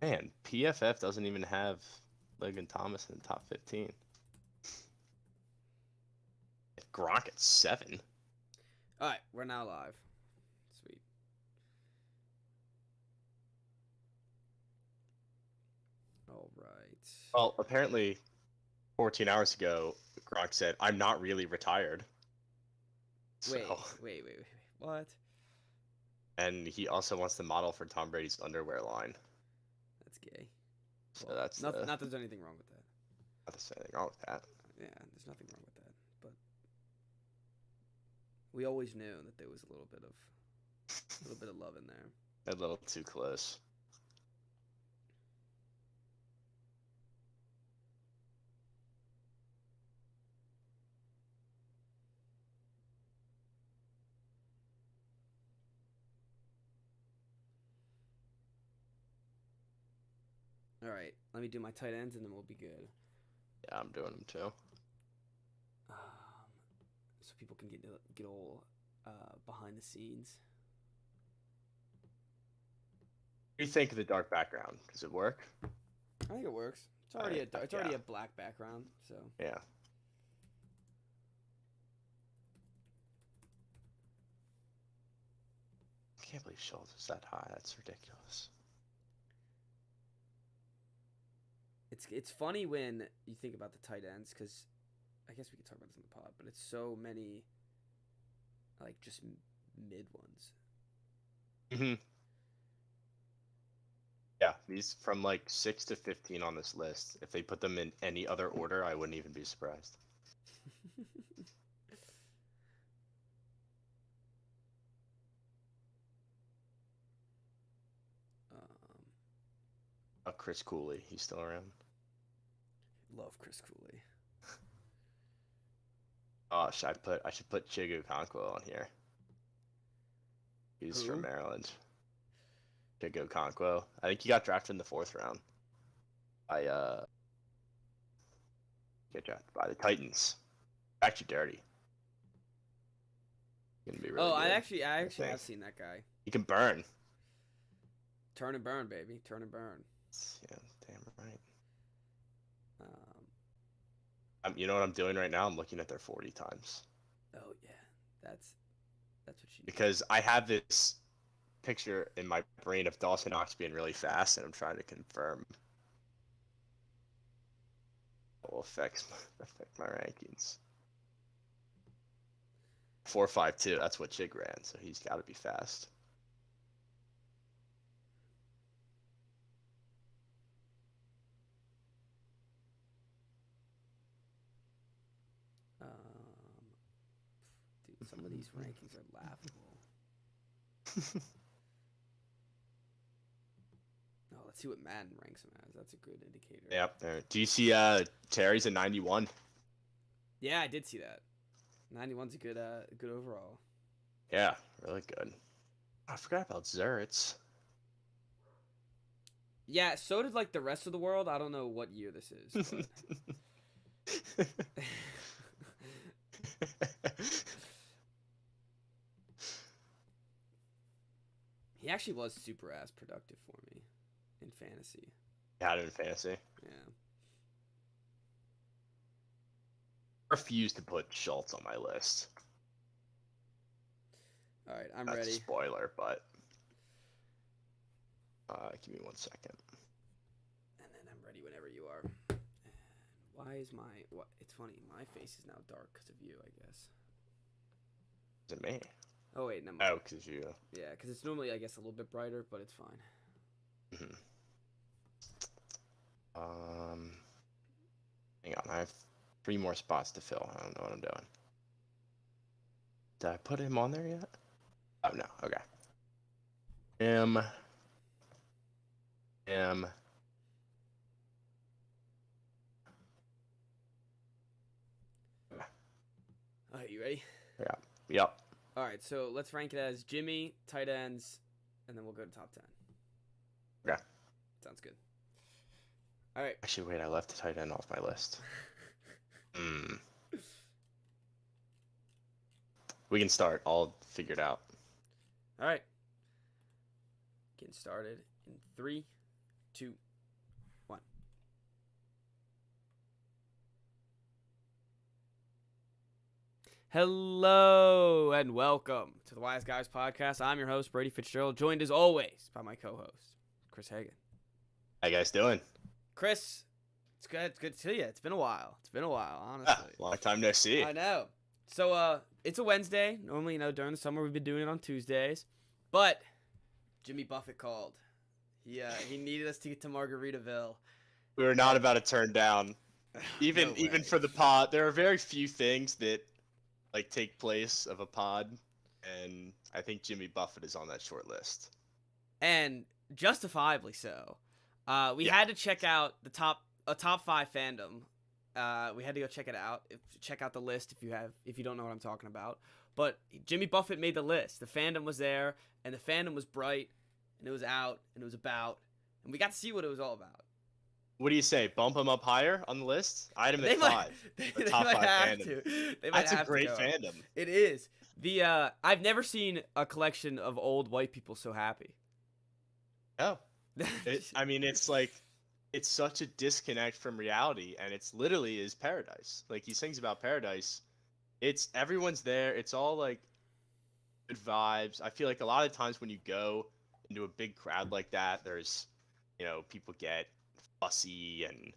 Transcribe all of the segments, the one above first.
Man, PFF doesn't even have Logan Thomas in the top 15. Gronk at 7. All right, we're now live. Sweet. All right. Well, apparently 14 hours ago, Gronk said, "I'm not really retired." So, Wait. What? and he also wants to model for Tom Brady's underwear line. That's gay. So Well, that's not the not that there's anything wrong with that. not to say anything wrong with that. Yeah, there's nothing wrong with that. But we always knew that there was a little bit of love in there. A little too close. All right, let me do my tight ends and then we'll be good. Yeah, I'm doing them too. Um, so people can get all behind the scenes. What do you think of the dark background? Does it work? I think it works. It's already Yeah. a black background, so Yeah. I can't believe Schultz is that high. That's ridiculous. it's funny when you think about the tight ends because I guess we could talk about this in the pod, but it's so many like just mid ones. Hmm. Yeah, these from like 6 to 15 on this list. If they put them in any other order, I wouldn't even be surprised. um, Chris Cooley, he's still around. love Chris Cooley. Oh, I should put Chigu Conquo on here. He's from Who? Maryland. Chigu Conquo. I think he got drafted in the 4th round. I get drafted by the Titans. Actually, dirty. Gonna be really Oh, good. I I actually think have seen that guy. he can burn. Turn and burn, baby. Turn and burn. Yeah, damn right. Um, You know what I'm doing right now? I'm looking at their 40 times oh yeah, that's what you need. because I have this picture in my brain of Dawson Knox being really fast, and I'm trying to confirm what will affect my rankings. 4.52. That's what Chig ran, so he's got to be fast. Dude, some of these rankings are laughable. Oh, let's see what Madden ranks him as. That's a good indicator. Yep. There. Do you see Terry's a 91? Yeah, I did see that. 91's a good overall. Yeah, really good. I forgot about Zeritz. Yeah, so did like the rest of the world. I don't know what year this is, but he actually was super ass productive for me in fantasy. Had him in fantasy. Yeah. Refuse to put Schultz on my list. All right, I'm That's ready. a spoiler, but give me 1 second. And then I'm ready whenever you are. And why is my what? It's funny. My face is now dark because of you, I guess. Is it me? Oh wait, no. Oh, because you. Yeah, because it's normally I guess a little bit brighter, but it's fine. Mhm. Hang on. I have 3 more spots to fill. I don't know what I'm doing. Did I put him on there yet? Oh no. Okay. M. All right, you ready? Yeah. Yep. All right, so let's rank it as Jimmy, tight ends, and then we'll go to top 10. Okay. Sounds good. All right. Actually, wait. I left the tight end off my list. We can start. I'll figure it out. All right. Getting started in 3, 2, 1. Hello and welcome to the Wise Guys podcast. I'm your host, Brady Fitzgerald, joined as always by my co-host, Chris Hagan. How you guys doing? Chris, it's good to see you. It's been a while, honestly. Long time no see. I know. So, it's a Wednesday. Normally, during the summer, we've been doing it on Tuesdays. But Jimmy Buffett called. He needed us to get to Margaritaville. We were not about to turn down. No Even way. for the pod, there are very few things that take place of a pod, and I think Jimmy Buffett is on that short list. And justifiably so. We had to check out a top 5 fandom. We had to go check it out. Check out the list if you don't know what I'm talking about. But Jimmy Buffett made the list. The fandom was there, and the fandom was bright, and it was out, and it was about, and we got to see what it was all about. What do you say? Bump him up higher on the list? I had him at 5. They top might 5 have fandom. to. They might That's a have to great go. fandom. It is. I've never seen a collection of old white people so happy. Oh. It's such a disconnect from reality, and it's literally is paradise. Like, he sings about paradise. It's everyone's there. It's all like good vibes. I feel like a lot of times when you go into a big crowd like that, there's, people get fussy and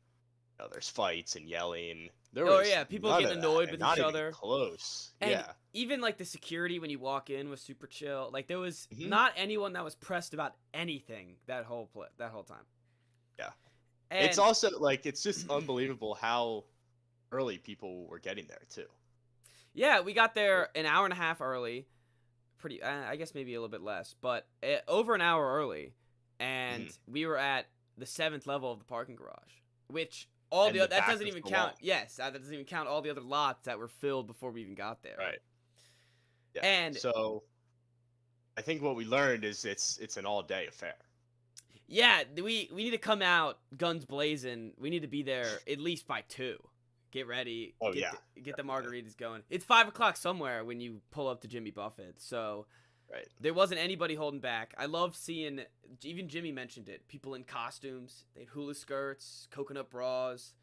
there's fights and yelling. People none getting of that, annoyed and with not each even other. Close. And yeah. even like the security when you walk in was super chill. Like there was Mhm. not anyone that was pressed about anything that whole time. Yeah. And It's also it's just unbelievable how early people were getting there too. yeah, we got there an hour and a half early. Pretty, I guess maybe a little bit less, but over an hour early, and we were at the 7th level of the parking garage, which And the that back doesn't was even the count. wall. Yes, that doesn't even count all the other lots that were filled before we even got there. Right. Yeah. And so I think what we learned is it's an all-day affair. yeah, we need to come out guns blazing. We need to be there at least by 2. Get ready. Oh, Get the margaritas going. It's 5 o'clock somewhere when you pull up to Jimmy Buffett. So Right. there wasn't anybody holding back. I love seeing, even Jimmy mentioned it, people in costumes. They had hula skirts, coconut bras.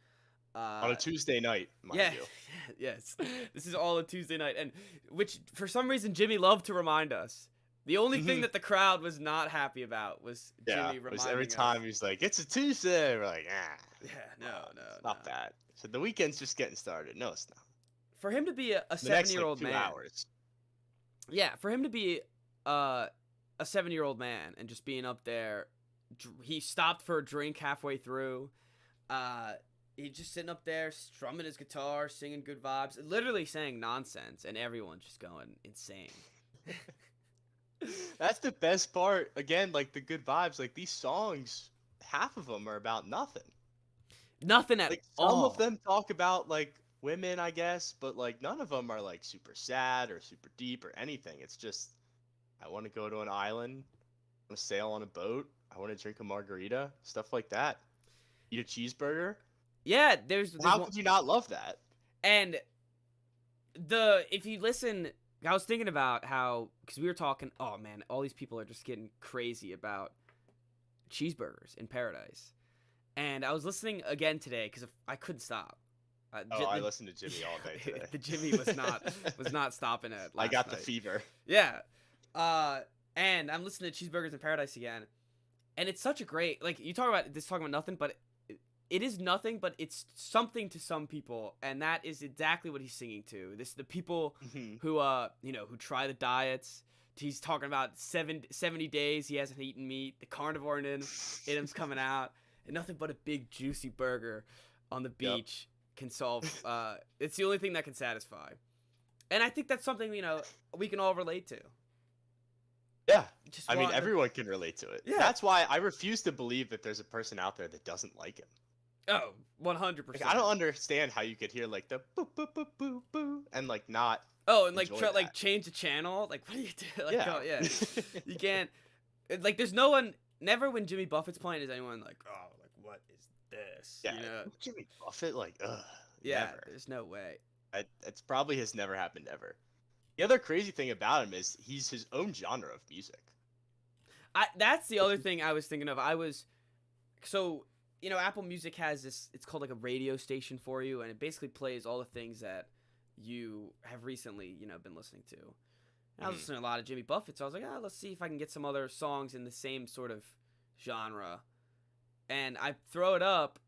On a Tuesday night, mind Yeah, you. yes. This is all a Tuesday night, and which for some reason Jimmy loved to remind us. The only thing that the crowd was not happy about was Jimmy reminding us. Every time he's like, "It's a Tuesday," we're like, Yeah, no, it's not that. So the weekend's just getting started. No, it's not. For him to be a The next 7-year-old 2 man. hours. Yeah, for him to be a 7-year-old man and just being up there, he stopped for a drink halfway through. He's just sitting up there strumming his guitar, singing good vibes, literally saying nonsense, and everyone's just going insane. That's the best part. Again, the good vibes. Like, these songs, half of them are about nothing. Nothing at Some all. of them talk about women, I guess, but none of them are super sad or super deep or anything. It's just, I want to go to an island, I want to sail on a boat, I want to drink a margarita, stuff like that. Eat a cheeseburger. Yeah, there's How one, could you not love that? and if you listen, I was thinking about how, because we were talking, oh man, all these people are just getting crazy about cheeseburgers in paradise. And I was listening again today because I couldn't stop. I listened to Jimmy all day today. The Jimmy was not stopping it. I got night. the fever. Yeah. And I'm listening to Cheeseburgers in Paradise again, and it's such a great, you talking about nothing, but it is nothing, but it's something to some people, and that is exactly what he's singing to. The people who who try the diets. He's talking about 70 days he hasn't eaten meat. The carnivore in him's coming out, and nothing but a big juicy burger on the beach can solve. It's the only thing that can satisfy, and I think that's something we can all relate to. Yeah. Just I mean, wanting to- everyone can relate to it. Yeah. That's why I refuse to believe that there's a person out there that doesn't like him. Oh, 100%. I don't understand how you could hear the boo boo boo boo boo and not. Oh, and enjoy that. change the channel. What do you do? Yeah. Oh, yeah. You can't. There's no one. Never when Jimmy Buffett's playing is anyone what is this? Yeah. Jimmy Buffett, Yeah. never. There's no way. It's probably has never happened ever. The other crazy thing about him is he's his own genre of music. That's the other thing I was thinking of. so Apple Music has this. It's called like a radio station for you, and it basically plays all the things that you have recently been listening to. And I was listening to a lot of Jimmy Buffett, so I was like, let's see if I can get some other songs in the same sort of genre. And I throw it up,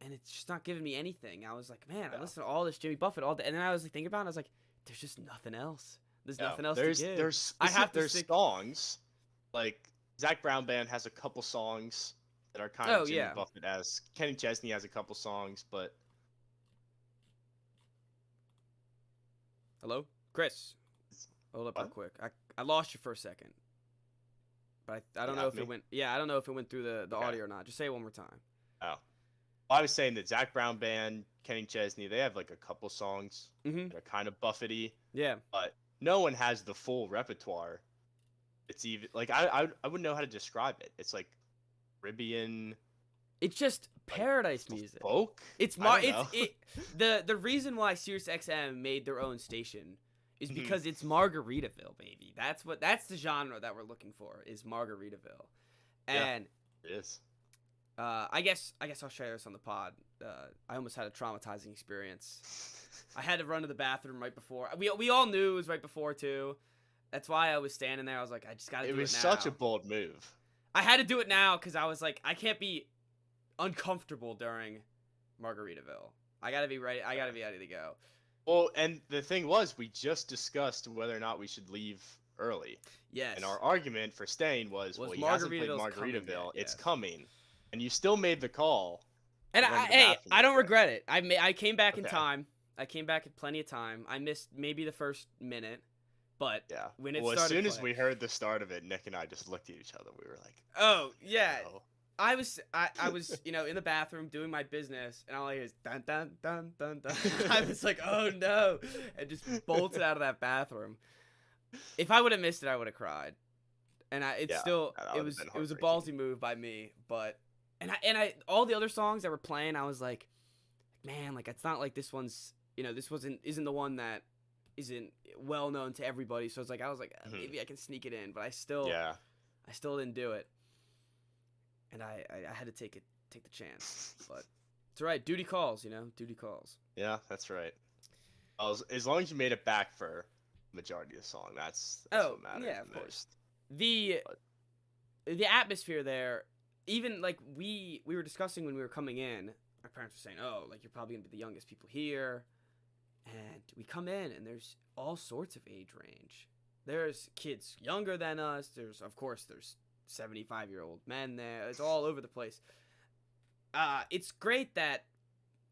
and it's just not giving me anything. I was like, man, I listen to all this Jimmy Buffett all day, and then I was like thinking about it, and I was like, there's just nothing else. There's nothing else to give. There's songs like Zach Brown Band has a couple songs that are kind of Jimmy Buffett as. Kenny Chesney has a couple songs, but hello, Chris. Hold up real quick. I lost you for a second, but I don't know if it went. Yeah, I don't know if it went through the audio or not. Just say it one more time. Oh, well, I was saying that Zach Brown Band, Kenny Chesney, they have like a couple songs that are kind of Buffety. Yeah, but no one has the full repertoire. It's even like I wouldn't know how to describe it. It's like Caribbean. It's just paradise music. Folk. The reason why SiriusXM made their own station is because it's Margaritaville, baby. That's the genre that we're looking for is Margaritaville, and it is. I guess I'll share this on the pod. I almost had a traumatizing experience. I had to run to the bathroom right before. We all knew it was right before too. That's why I was standing there. I was like, I just gotta do it now. It was such a bold move. I had to do it now because I was like, I can't be uncomfortable during Margaritaville. I gotta be ready. I gotta be ready to go. Well, and the thing was, we just discussed whether or not we should leave early. Yes. And our argument for staying was he hasn't played Margaritaville. It's coming. And you still made the call. And I don't regret it. I came back in time. I came back in plenty of time. I missed maybe the first minute, but when it started as soon as we heard the start of it, Nick and I just looked at each other. We were like, "Oh yeah." No. I was in the bathroom doing my business, and all I hear is dun dun dun dun dun. I was like, "Oh no!" and just bolted out of that bathroom. If I would have missed it, I would have cried. And it was a ballsy move by me, but I all the other songs that were playing, I was like, man, like it's not like this one's isn't the one that isn't well known to everybody. So I was like maybe I can sneak it in, but I still didn't do it. And I had to take the chance, but it's all right. Duty calls, duty calls. Yeah, that's right. As long as you made it back for the majority of the song, that's what matters. Yeah, of course. The atmosphere there, even like we were discussing when we were coming in, our parents were saying, "Oh, like you're probably gonna be the youngest people here," and we come in and there's all sorts of age range. There's kids younger than us. There's 75-year-old men there. It's all over the place. It's great that,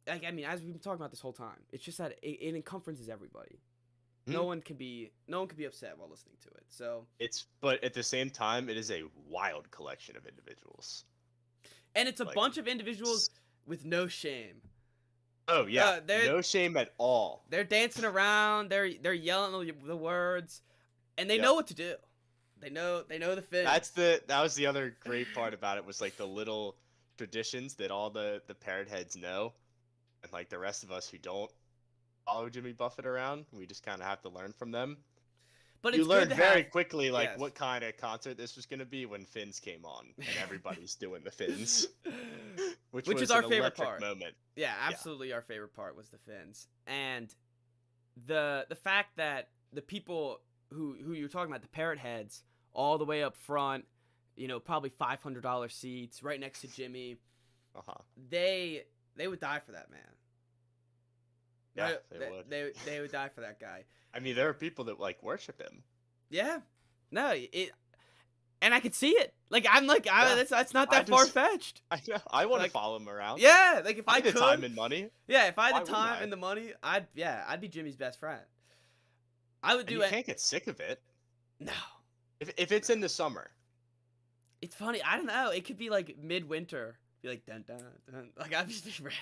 as we've been talking about this whole time, it's just that it encompasses everybody. No one can be upset while listening to it. So but at the same time, it is a wild collection of individuals. And it's a bunch of individuals with no shame. Oh yeah, no shame at all. They're dancing around. They're yelling the words, and they know what to do. They know the thing. That was the other great part about it was like the little traditions that all the parrot heads know, and like the rest of us who don't follow Jimmy Buffett around, we just kind of have to learn from them. But you learned very quickly what kind of concert this was going to be when Fins came on, and everybody's doing the Fins, which was our favorite part. Moment. Yeah, absolutely, our favorite part was the Fins, and the fact that the people who you're talking about, the parrot heads, all the way up front, probably $500 seats right next to Jimmy. They would die for that man. Yeah, they would. They would die for that guy. I mean, there are people that like worship him. Yeah, no, and I could see it. Like that's not that far fetched. I know. I want to follow him around. Yeah, like if I had could, the time and money. Yeah, if I had the time and the money, I'd be Jimmy's best friend. I would do it. You can't get sick of it. No. If it's in the summer. It's funny. I don't know. It could be like midwinter. Be like dun dun dun. Like I'm just ready.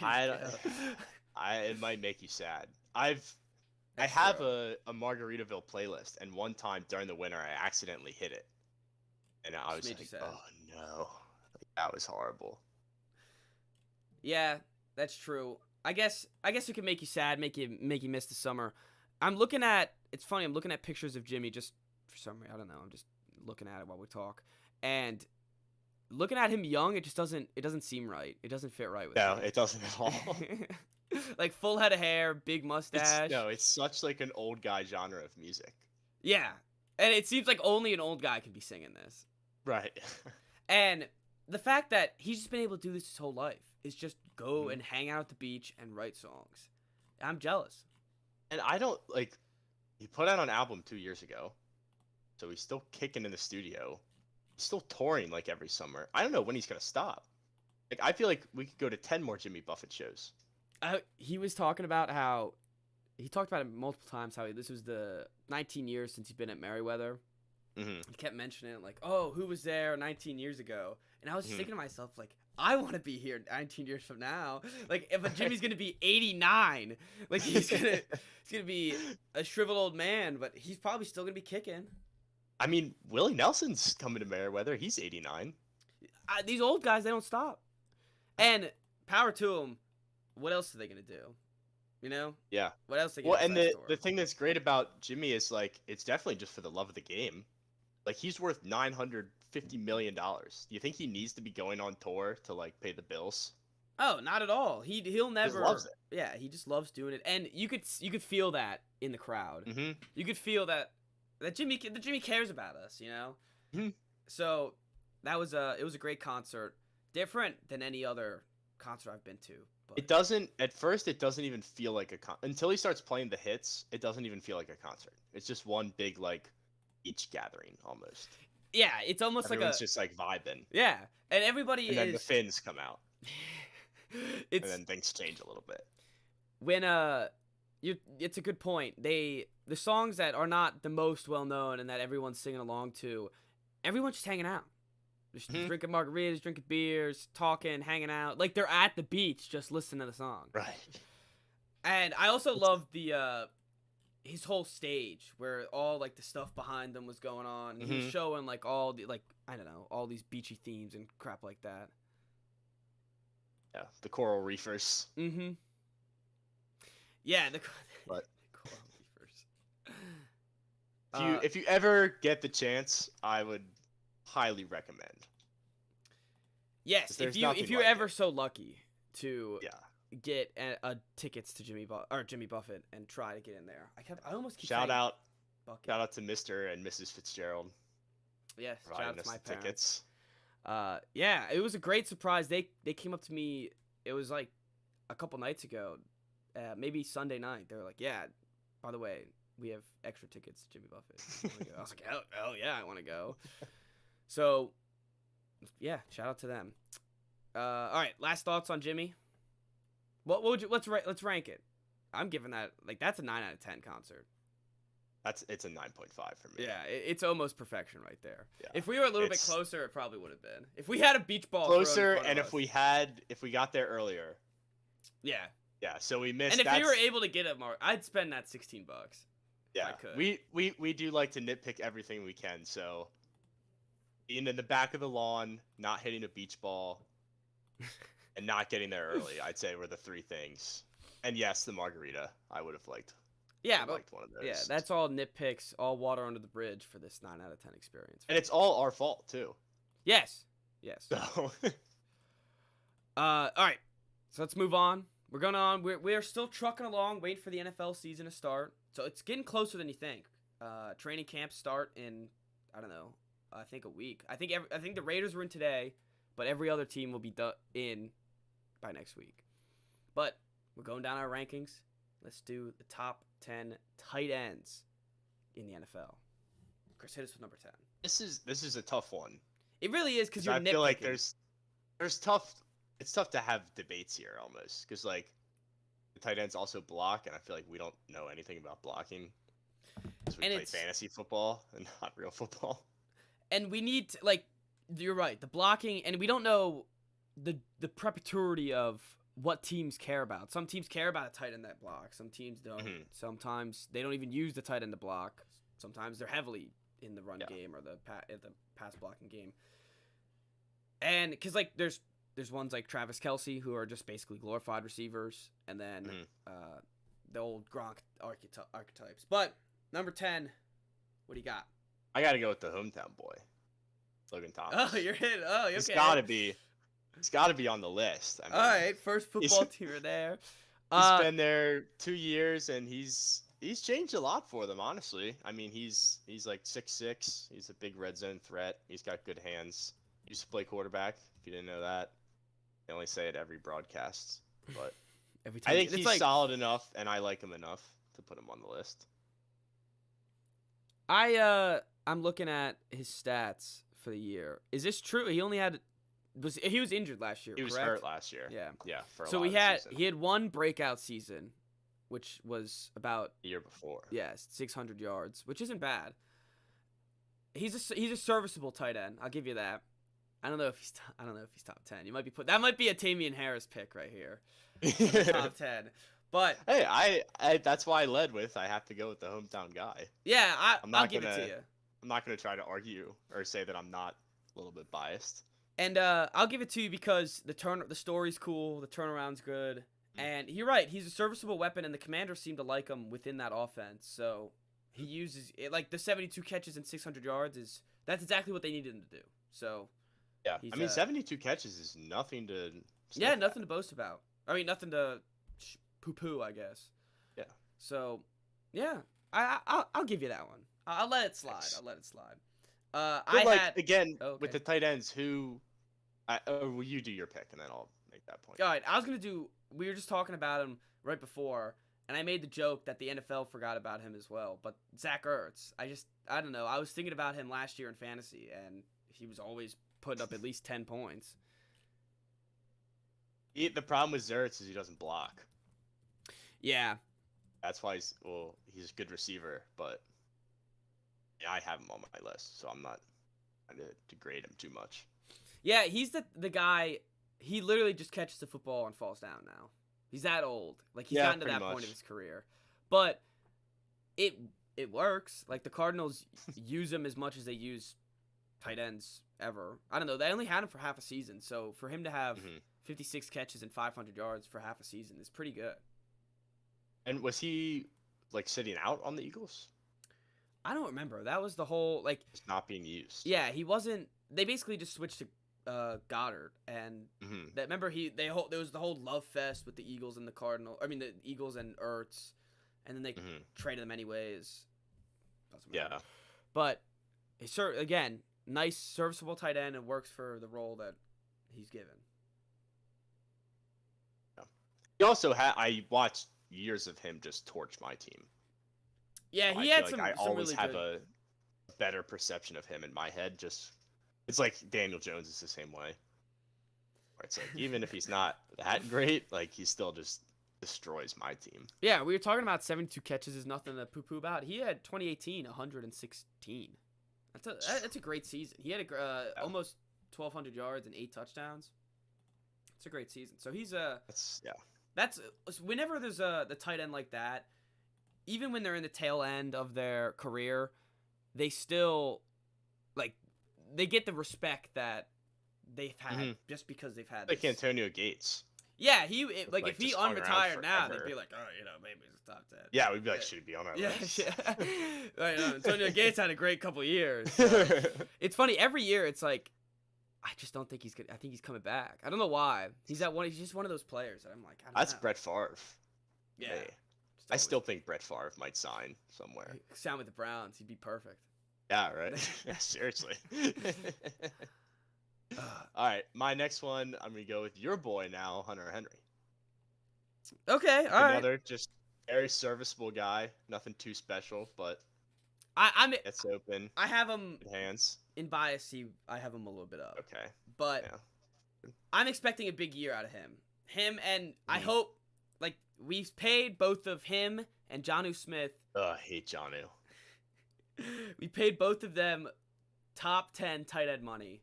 It might make you sad. I have a Margaritaville playlist, and one time during the winter I accidentally hit it, and I was like, "Oh no, that was horrible." Yeah, that's true. I guess it can make you sad, make you miss the summer. It's funny. I'm looking at pictures of Jimmy just for some reason. I don't know. I'm just looking at it while we talk, and looking at him young, it doesn't seem right. It doesn't fit right with No, me. it doesn't at all. Like full head of hair, big mustache. It's such like an old guy genre of music. Yeah. And it seems like only an old guy could be singing this. Right. And the fact that he's just been able to do this his whole life is just go and hang out at the beach and write songs. I'm jealous. And I don't like. He put out an album 2 years ago, so he's still kicking in the studio. He's still touring like every summer. I don't know when he's gonna stop. Like I feel like we could go to 10 more Jimmy Buffett shows. He was talking about how he talked about it multiple times. How this was the 19 years since he's been at Merriweather. Mm-hmm. He kept mentioning it, like, oh, who was there 19 years ago? And I was just thinking to myself, like, I want to be here 19 years from now. Like, if Jimmy's gonna be 89, like he's gonna be a shriveled old man, but he's probably still gonna be kicking. I mean, Willie Nelson's coming to Merriweather. He's 89. These old guys, they don't stop. And power to them. What else are they gonna do? You know? Yeah. What else? They Well, and the thing that's great about Jimmy is like it's definitely just for the love of the game. Like he's worth $950 million. Do you think he needs to be going on tour to like pay the bills? Oh, not at all. He'll never. He loves it. Yeah, he just loves doing it, and you could feel that in the crowd. Mm-hmm. You could feel that Jimmy cares about us. You know. Mm-hmm. So it was a great concert, different than any other concert I've been to. But It doesn't at first. It doesn't even feel like until he starts playing the hits. It doesn't even feel like a concert. It's just one big like beach gathering almost. Yeah, it's almost Everyone's like just like vibing. yeah, and everybody And then the Finns come out, it's and then things change a little bit. when it's a good point. The songs that are not the most well known and that everyone's singing along to, everyone's just hanging out. Just drinking margaritas, drinking beers, talking, hanging out. Like they're at the beach just listening to the song. Right. And I also love the his whole stage where all like the stuff behind them was going on. He was showing like all the like I don't know, all these beachy themes and crap like that. Yeah, the coral reefers. Mm-hmm. Yeah, the But- coral reefers. If you ever get the chance, I would highly recommend. Yes, 'Cause if there's you nothing if you're like ever it. so lucky to Yeah. get tickets to Jimmy Buffett and try to get in there. I almost keep Shout saying out Bucket. Shout out to Mr. and Mrs. Fitzgerald Yes, shout providing out to us my the parents. tickets. Yeah, it was a great surprise. They came up to me. It was like a couple nights ago, maybe Sunday night. They were like, "Yeah, by the way, we have extra tickets to Jimmy Buffett." I was like, "Hell yeah, I want to go." So, yeah, shout out to them. All right, last thoughts on Jimmy. What would you let's rank it. I'm giving that like that's a 9 out of 10 concert. It's a 9.5 for me. Yeah, it's almost perfection right there. Yeah. If we were a little bit It's- closer, it probably would have been. If we had a beach ball thrown in Closer, front of and us. if we got there earlier, Yeah. yeah. So we missed. And if that's, you were able to get it, Mark, I'd spend that $16. yeah, I could. we do like to nitpick everything we can. So, being in the back of the lawn, not hitting a beach ball, and not getting there early, I'd say were the three things. And yes, the margarita, I would have liked. Yeah, I but liked one of those. yeah, that's all nitpicks, all water under the bridge for this 9 out of 10 experience. And it's all our fault too. Yes. Yes. So All right. So let's move on. We're going on. We're still trucking along, waiting for the NFL season to start. So it's getting closer than you think. Training camps start in I don't know. I think a week. I think the Raiders were in today, but every other team will be in by next week. But we're going down our rankings. Let's do the top 10 tight ends in the NFL. Chris, hit us with number 10. this is a tough one. It really is because you're I nitpicking. feel like there's tough. It's tough to have debates here almost because like the tight ends also block, and I feel like we don't know anything about blocking. Because we And play it's- fantasy football and not real football. And we need to, like, you're right, the blocking, and we don't know the preparatory of what teams care about. Some teams care about a tight end that blocks. Some teams don't. Mhm. Sometimes they don't even use the tight end to block. Sometimes they're heavily in the run Yeah. game or the pass blocking game. And because like there's ones like Travis Kelce who are just basically glorified receivers, and then the old Gronk archetypes. But number 10, what do you got? I got to go with the hometown boy. Logan Thomas. Oh, you're in. Oh, okay. He's got to be. He's got to be on the list. I mean, All right, first football teamer there. He's been there 2 years, and he's changed a lot for them. Honestly, I mean, he's like 6'6". He's a big red zone threat. He's got good hands. Used to play quarterback. If you didn't know that, they only say it every broadcast. But every time I think it's he's like, solid enough, and I like him enough to put him on the list. I'm looking at his stats for the year. Is this true? He only had he was injured last year. He was correct? hurt last year. Yeah. Yeah. For a So lot he of the had season. he had one breakout season, which was about The year before. 600 yards, which isn't bad. He's a serviceable tight end. I'll give you that. I don't know if he's top 10. You might be that might be a Tamian Harris pick right here. Top 10. But Hey, I that's why I led with I have to go with the hometown guy. yeah, I'll give it gonna- to you. I'm not going to try to argue or say that I'm not a little bit biased. And I'll give it to you because the story's cool, the turnaround's good, and you're right. He's a serviceable weapon, and the Commanders seem to like him within that offense. So he uses it, like the 72 catches and 600 yards that's exactly what they needed him to do. So Yeah, he's, I mean 72 catches is nothing to. yeah, sniff nothing at. to boast about. I mean, nothing to poo-poo, I guess. Yeah. So yeah, I'll give you that one. I'll let it slide. Thanks. I'll let it slide. But again Oh, with okay. the tight ends, who? Will you do your pick and then I'll make that point. All right, I was gonna do. We were just talking about him right before, and I made the joke that the NFL forgot about him as well. But Zach Ertz, I don't know. I was thinking about him last year in fantasy, and he was always putting up at least 10 points. The problem with Zertz is he doesn't block. Yeah, That's why he's a good receiver, but yeah, I have him on my list, so I'm not trying to degrade him too much. yeah. He's the guy. He literally just catches the football and falls down now. He's that old. Like he's Yeah, gotten to pretty that point much. of his career, but it works. Like the Cardinals use him as much as they use tight ends ever. I don't know. They only had him for half a season, so for him to have Mhm. 56 catches and 500 yards for half a season is pretty good. And was he like sitting out on the Eagles? I don't remember. That was the whole like. Just not being used. Yeah, he wasn't. They basically just switched to Goddard, and hmm that remember there was the whole love fest with the Eagles and the Cardinal. I mean the Eagles and Ertz, and then they hmm traded them anyways. Doesn't Yeah. matter. But it's again nice serviceable tight end and works for the role that he's given. He also had. I watched years of him just torch my team. Yeah, So he I had feel some. like I some always really have good. a better perception of him in my head. Just it's like Daniel Jones is the same way. Where it's like even if he's not that great, like he still just destroys my team. Yeah, we were talking about 72 catches is nothing to poo-poo about. He had 2018 116. That's a great season. He had almost 1,200 yards and 8 touchdowns. It's a great season. So he's that's whenever there's the tight end like that, even when they're in the tail end of their career, they still like they get the respect that they've had Mhm. just because they've had like this. Antonio Gates. Yeah, like like, if he just hung around unretired now, forever. they'd be like, oh, maybe he's a top 10. Yeah, we'd be like, Yeah. should he be on our Yeah, list? yeah. Right, Antonio Gates had a great couple of years. So. It's funny every year. It's like, I just don't think he's good. I think he's coming back. I don't know why. He's just one of those players that I'm like, I don't That's know. Brett Favre. Yeah. Hey, Just I always- still think Brett Favre might sign somewhere. sound with the Browns. He'd be perfect. Yeah, right. Yeah, seriously. All right, my next one, I'm gonna go with your boy now, Hunter Henry. Okay, all right. Another just very serviceable guy. Nothing too special, but I'm. gets open. I have him Good hands. in bias. I have him a little bit up, Okay. but Yeah. I'm expecting a big year out of him. And I Mhm. hope like we've paid both of him and Jonnu Smith. I hate Jonnu. We paid both of them top 10 tight end money.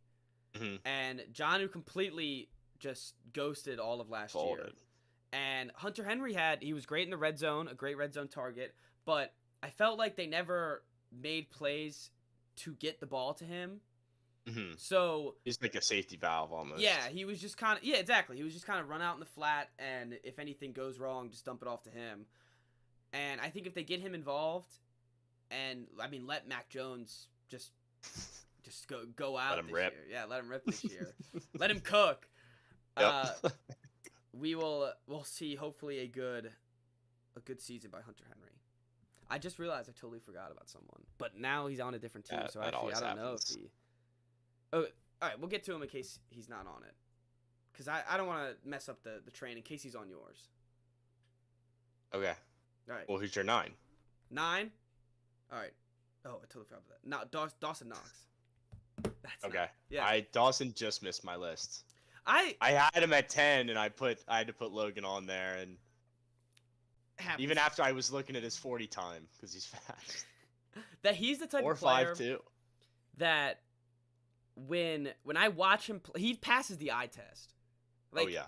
hmm And Jonnu completely just ghosted all of last year. Folded. And Hunter Henry he was great in the red zone, a great red zone target, but I felt like they never made plays to get the ball to him. hmm So, He's like a safety valve almost. yeah, he was just kind of, yeah, exactly. He was just kind of run out in the flat, and if anything goes wrong, just dump it off to him. And I think if they get him involved, and, I mean, let Mac Jones just just go out him this rip. year. Yeah, let him rip this year. Let him cook. Yep. We'll see hopefully a good season by Hunter Henry. I just realized I totally forgot about someone, but now he's on a different team, so that actually always I don't know if happens. he. Oh, all right, we'll get to him in case he's not on it, because I don't want to mess up the train in case he's on yours. Okay. All right, Well, who's your 9? 9. All right. Oh, I totally forgot about that. No, Dawson Knox. That's Okay. Yeah. Dawson just missed my list. I I had him at 10, and I had to put Logan on there, and happens. even after I was looking at his 40 time because he's fast. that he's the type Or of player 5 too. that when I watch him play, he passes the eye test. Like, Oh yeah.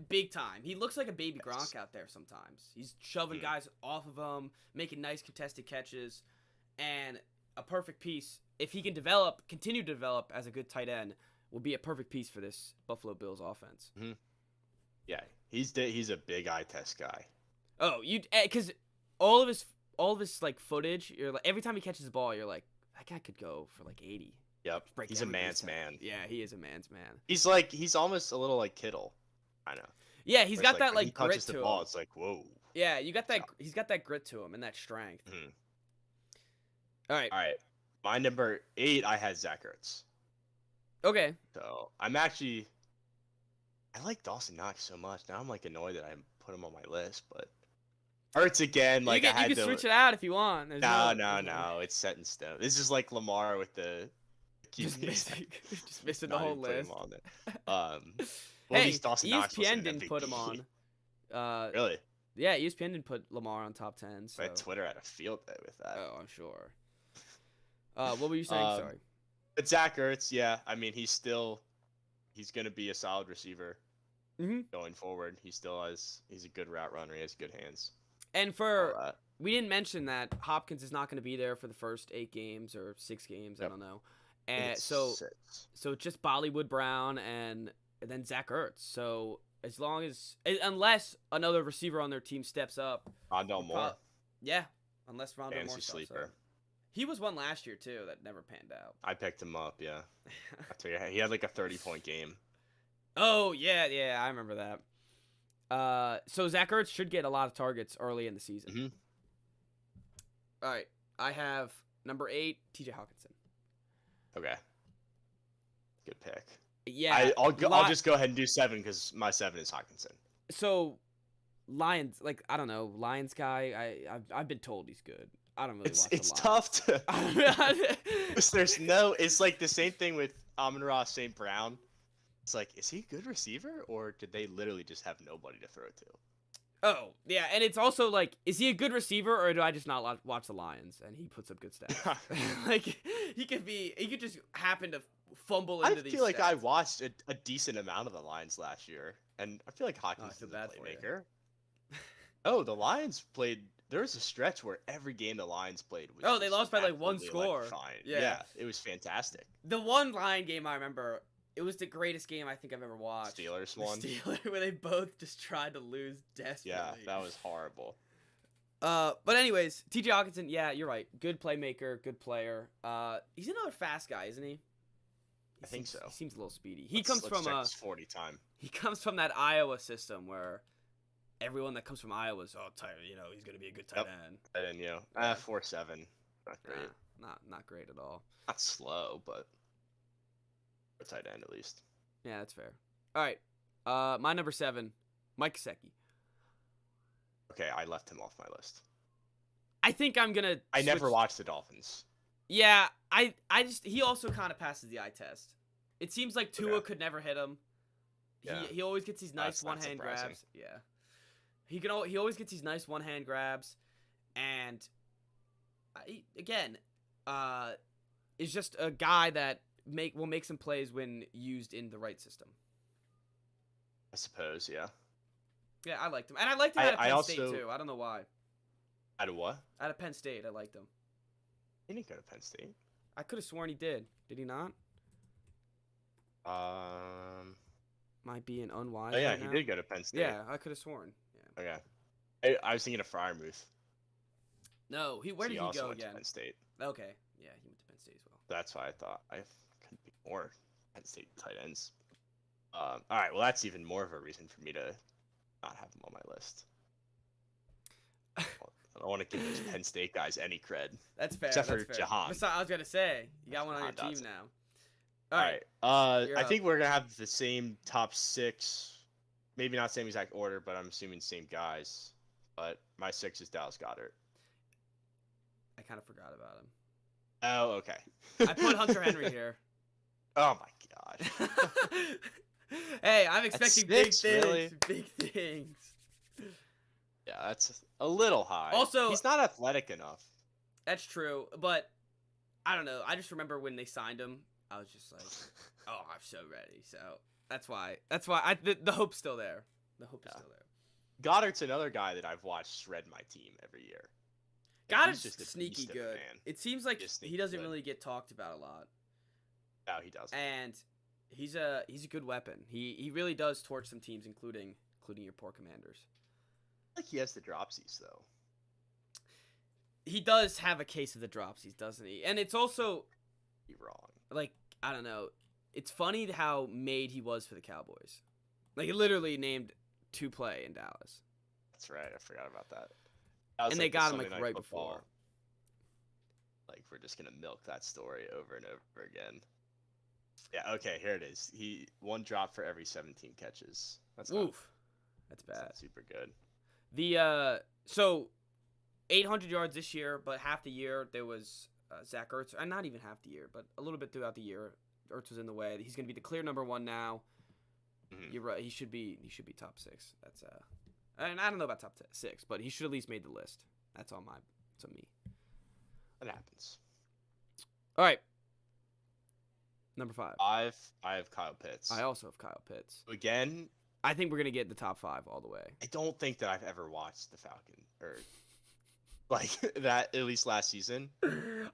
Big time. He looks like a baby Gronk out there sometimes. He's shoving guys off of him, making nice contested catches, and a perfect piece. If he can continue to develop as a good tight end, will be a perfect piece for this Buffalo Bills offense. Mm-hmm. Yeah, he's a big eye test guy. Oh, because all of his like footage, you're like every time he catches the ball, you're like that guy could go for like 80. Yep, he's a man's man. Yeah, he is a man's man. He's almost a little like Kittle, I know. Yeah, he's got that when he grit touches to the ball, him. it's like whoa. Yeah, you got that. He's got that grit to him and that strength. Mm-hmm. All right. All right, my number 8, I had Zach Ertz. Okay. So I like Dawson Knox so much. Now I'm like annoyed that I put him on my list, but Ertz again. Like you can switch it out if you want. There's no, it's set in stone. This is like Lamar with the just missing the whole list. Well, hey, at least Dawson Knox ESPN didn't put him on. Really? Yeah, ESPN didn't put Lamar on top 10. So. My Twitter had a field day with that. Oh, I'm sure. What were you saying? Sorry. But Zach Ertz, yeah. I mean, he's gonna be a solid receiver going forward. He's a good route runner. He has good hands. And we didn't mention that Hopkins is not going to be there for the first 8 games or 6 games. Yep. I don't know. And so just Bollywood Brown and then Zach Ertz. So unless another receiver on their team steps up, Rondell Moore. Yeah, unless Rondell Moore steps sleeper. up. He was one last year too that never panned out. I picked him up. Yeah, he had like a 30-point game. Oh yeah, I remember that. So Zach Ertz should get a lot of targets early in the season. Mm-hmm. All right, I have number 8, T.J. Hawkinson. Okay, good pick. Yeah, I'll just go ahead and do 7 because my 7 is Hawkinson. So, Lions, like I don't know, Lions guy. I've been told he's good. I don't really watch the Lions. It's tough to. It's like the same thing with Amon-Ra St. Brown. It's like, is he a good receiver, or did they literally just have nobody to throw to? Oh, yeah, and it's also like, is he a good receiver, or do I just not watch the Lions and he puts up good stats? Like, he could just happen to fumble into these. I feel like I watched a decent amount of the Lions last year, and I feel like Hawkinson's a playmaker. Oh, the Lions played. There was a stretch where every game the Lions played was. They lost by like 1 score. Yeah, it was fantastic. The one Lion game I remember. It was the greatest game I think I've ever watched. Steelers won. Where they both just tried to lose desperately. Yeah, that was horrible. But anyways, T.J. Hawkinson, yeah, you're right. Good playmaker, good player. He's another fast guy, isn't he? I think so. He seems a little speedy. He comes from his 40 time. He comes from that Iowa system where everyone that comes from Iowa is he's gonna be a good tight end. And 4.7, not great. Not great at all. Not slow, but. A tight end at least. Yeah, that's fair. All right, my number 7, Mike Gesicki. Okay, I left him off my list. I think I'm gonna. I never watched the Dolphins. Yeah, he also kind of passes the eye test. It seems like Tua could never hit him. Yeah. He always gets these nice one-hand grabs. Yeah, he always gets these nice one-hand grabs, and is just a guy that will make some plays when used in the right system. I suppose, yeah. Yeah, I liked him, and I liked him out of Penn State too. I don't know why. Out of what? Out of Penn State, I liked him. He didn't go to Penn State. I could have sworn he did. Did he not? Might be an unwise. Oh yeah, he did go to Penn State. Yeah, I could have sworn. Yeah. Okay. I was thinking of Freiermuth. No, where did he go again? Penn State. Okay, Yeah, he went to Penn State as well. That's why I thought I couldn't be more Penn State tight ends. All right, well that's even more of a reason for me to not have him on my list. I don't want to give those Penn State guys any cred. That's fair. Except that's for fair. Jahan. Besides, I was gonna say you got one on your Jahan team Dotson. now. All right. you're I up. think we're gonna have the same top 6. Maybe not same exact order, but I'm assuming same guys. But my 6 is Dallas Goddard. I kind of forgot about him. Oh, okay. I put Hunter Henry here. Oh my gosh. Hey, I'm expecting big 6, things. really? Big things. Yeah, that's a little high. Also- he's not athletic enough. That's true, but I don't know. I just remember when they signed him, I was just like, "Oh, I'm so ready." So that's why. The hope's still there. The hope is Yeah. still there. Goddard's another guy that I've watched shred my team every year. Like, Goddard's he's just a sneaky beast of a good. man. It seems like Just he sneaky doesn't good. really get talked about a lot, No, he doesn't. and he's a good weapon. He really does torch some teams, including your poor Commanders. I feel like he has the dropsies though. He does have a case of the dropsies, doesn't he? And it's also Be wrong. like, I don't know. It's funny how made he was for the Cowboys. Like, he literally named to play in Dallas. That's right. I forgot about that. That was And like they the got him, Sunday like, Night right Football. before. Like we're just gonna milk that story over and over again. Yeah. Okay. Here it is. He 1 drop for every 17 catches. That's not, Oof. That's that's bad. not super good. So 800 yards this year, but half the year there was Zach Ertz, and not even half the year, but a little bit throughout the year. Ertz was in the way. He's going to be the clear number 1 now. Mhm. You're right. He should be top 6. That's and I don't know about top 6, but he should at least made the list. That's on me. That happens. All right. Number 5. I have Kyle Pitts. I also have Kyle Pitts. Again, I think we're going to get the top 5 all the way. I don't think that I've ever watched the Falcon or like that at least last season.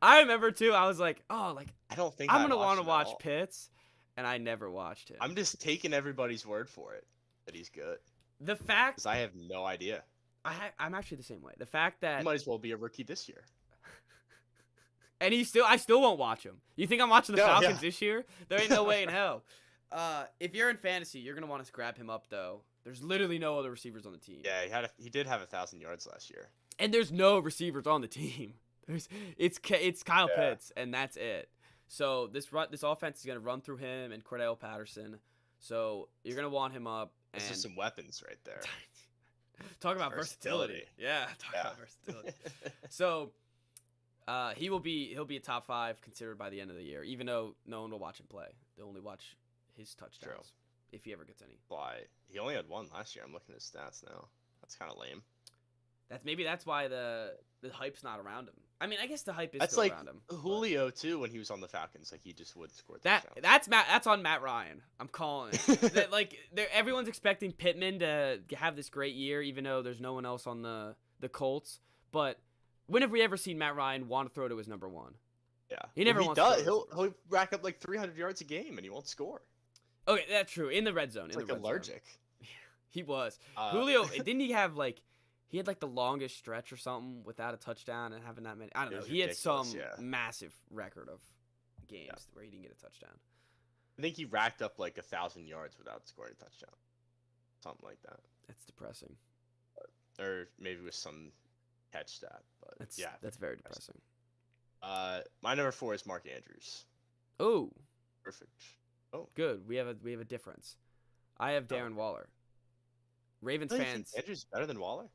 I remember too. I was like, oh, like I don't think I'm I gonna want watched to him at watch all. Pitts, and I never watched him. I'm just taking everybody's word for it that he's good The fact because I have no idea. I'm actually the same way. The fact He that might as well be a rookie this year. and I still won't watch him. You think I'm watching the No, Falcons yeah. this year? There ain't no way in hell. If you're in fantasy, you're gonna want to grab him up though. There's literally no other receivers on the team. Yeah, he did have 1,000 yards last year. And there's no receivers on the team. It's Kyle Yeah. Pitts, and that's it. So this offense is gonna run through him and Cordell Patterson. So you're gonna want him up. And This is some weapons right there. talk about versatility. Versatility. Yeah, talk Yeah. about versatility. So he'll be a top 5 considered by the end of the year, even though no one will watch him play. They'll only watch his touchdowns if he ever gets any. Why? He only had 1 last year. I'm looking at his stats now. That's kind of lame. That's why the hype's not around him. I mean, I guess the hype is That's still like around him. but- Julio too when he was on the Falcons. Like he just would score touchdowns. That's on Matt Ryan. I'm calling it. That, like everyone's expecting Pittman to have this great year, even though there's no one else on the Colts. But when have we ever seen Matt Ryan want to throw to his number 1? Yeah. He never Well, wants to does. throw He'll rack up like 300 yards a game and he won't score. Okay, that's true. In the red zone. It's in like the red zone. allergic. He was. Uh, Julio, didn't he have like he had like the longest stretch or something without a touchdown and having that many? I don't It know. was He had some ridiculous, yeah. massive record of games where he didn't get a touchdown. I think he racked up like 1,000 yards without scoring a touchdown. Something like that. That's depressing. Or maybe with some catch stat. But yeah. That's very depressing. My number 4 is Mark Andrews. Oh, Perfect. good. We have a difference. I have Oh. Darren Waller. Ravens Really think fans. Andrews is better than Waller?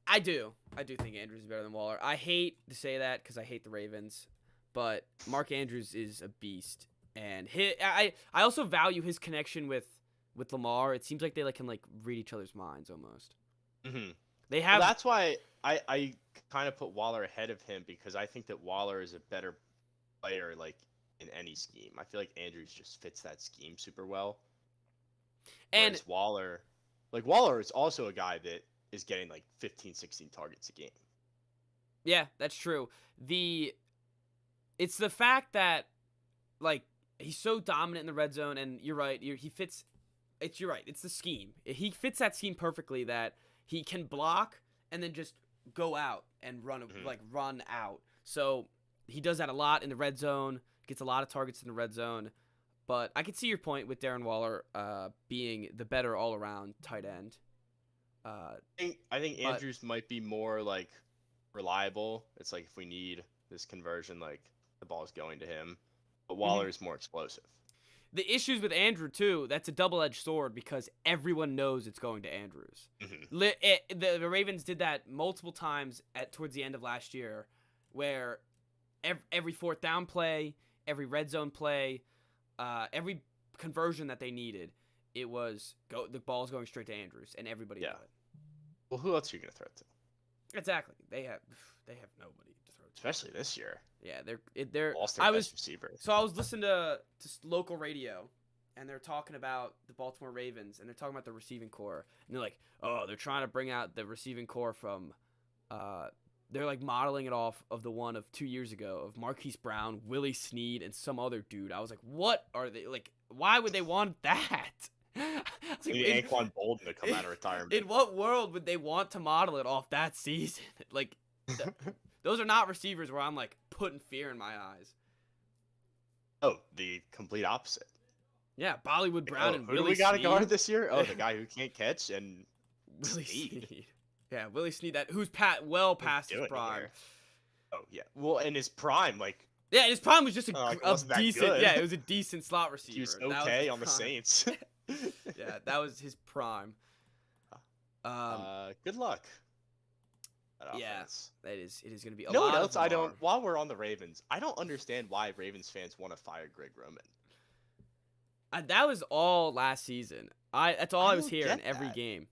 I do think Andrews is better than Waller. I hate to say that because I hate the Ravens, but Mark Andrews is a beast, and I also value his connection with Lamar. It seems like they can read each other's minds almost. Mm-hmm. They Well, have that's why I kind of put Waller ahead of him because I think that Waller is a better player like in any scheme. I feel like Andrews just fits that scheme super well. and Whereas Waller is also a guy that is getting like 15, 16 targets a game. yeah, that's true. It's the fact that he's so dominant in the red zone, and you're right. He fits. You're right. It's the scheme. He fits that scheme perfectly. That he can block and then just go out and run Mhm. run out. So he does that a lot in the red zone. Gets a lot of targets in the red zone. But I can see your point with Darren Waller being the better all-around tight end. I think But Andrews might be more like reliable. It's like if we need this conversion, like the ball's going to him. But Waller is more explosive. the issues with Andrew too, that's a double-edged sword because everyone knows it's going to Andrews. The Ravens did that multiple times towards the end of last year, where every fourth down play, every red zone play, every conversion that they needed, it was the ball's going straight to Andrews, and everybody knew it. Well, who else are you gonna throw it to? Exactly. They have nobody to throw to. Especially this year. Yeah, they're. Lost their best receiver. So I was listening to local radio, and they're talking about the Baltimore Ravens, and they're talking about the receiving core, and they're like, oh, they're trying to bring out the receiving core from, they're like modeling it off of the one of 2 years ago of Marquise Brown, Willie Snead, and some other dude. I was like, what are they like? Why would they want that? Like, Anquan Bolden to come out of retirement. In what world would they want to model it off that season? Like, those are not receivers where I'm like putting fear in my eyes. Oh, the complete opposite. Yeah, Bollywood Brown and who Willie do we got to Snead. guard this year? Oh, the guy who can't catch and Willie Snead. Snead. Yeah, Willie Snead, who's past his prime. Here? Oh yeah, well, in his prime, like yeah, his prime was just a that decent. good. Yeah, it was a decent slot receiver. He was okay on the Saints. Yeah, that was his prime. Good luck. Yeah, it is going to be. You know what else I don't? While we're on the Ravens, I don't understand why Ravens fans want to fire Greg Roman. That was all last season. That's all I was hearing every that. game.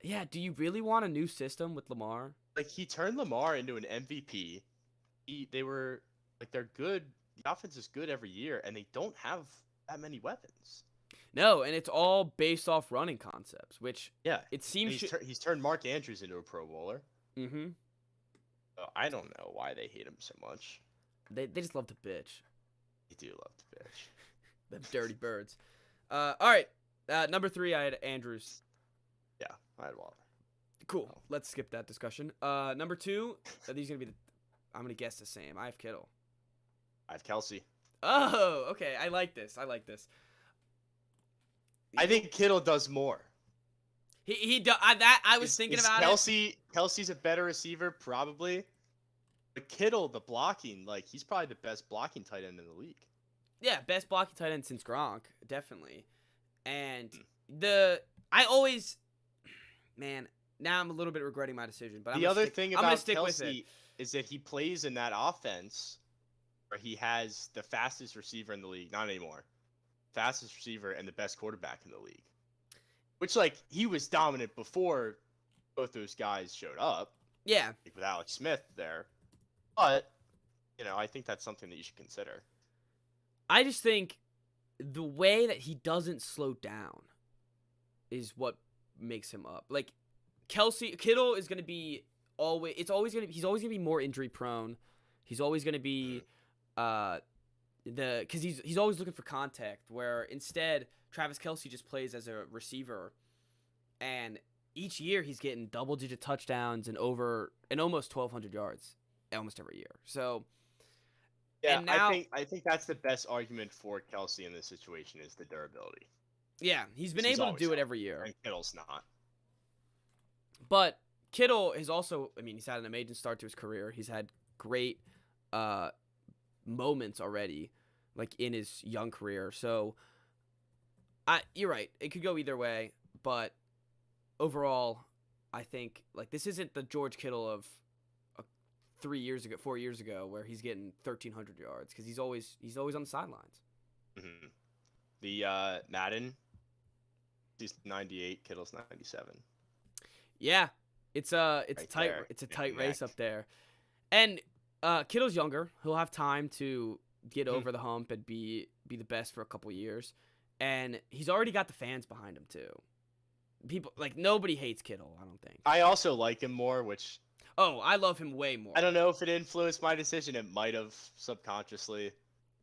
Yeah, do you really want a new system with Lamar? Like he turned Lamar into an MVP. They were like they're good. The offense is good every year, and they don't have that many weapons. No, and it's all based off running concepts, which it seems he's turned Mark Andrews into a Pro Bowler. Mm-hmm. So I don't know why they hate him so much. They just love to bitch. They do love to bitch. Them dirty birds. All right, number 3, I had Andrews. Yeah, I had Waller. Cool. Oh. Let's skip that discussion. Number 2, these gonna be I'm gonna guess the same. I have Kittle. I have Kelsey. Oh, okay. I like this. I think Kittle does more. He does that. I was thinking about it. Kelsey's a better receiver, probably. But Kittle, the blocking, like he's probably the best blocking tight end in the league. Yeah, best blocking tight end since Gronk, definitely. And now I'm a little bit regretting my decision. But the other thing about Kelsey is that he plays in that offense where he has the fastest receiver in the league. Not anymore. Fastest receiver and the best quarterback in the league. Which, like, he was dominant before both those guys showed up. Yeah. Like, with Alex Smith there. But, I think that's something that you should consider. I just think the way that he doesn't slow down is what makes him up. Like, Kittle is going to be he's always going to be more injury prone. He's always going to be because he's always looking for contact, where instead Travis Kelce just plays as a receiver, and each year he's getting double-digit touchdowns and almost 1,200 yards almost every year. So yeah, I think that's the best argument for Kelce in this situation is the durability. Yeah, he's been able to do it every year, and Kittle's not. But Kittle is also, he's had an amazing start to his career. He's had great moments already, like in his young career. So you're right, it could go either way, but overall I think like this isn't the George Kittle of 4 years ago where he's getting 1,300 yards because he's always on the sidelines. Mm-hmm. The Madden, he's 98, Kittle's 97. Yeah, it's a tight race up there, and Kittle's younger. He'll have time to get over the hump and be the best for a couple years, and he's already got the fans behind him too. People like nobody hates Kittle. I don't think. I also like him more, which. Oh, I love him way more. I don't know if it influenced my decision. It might have subconsciously.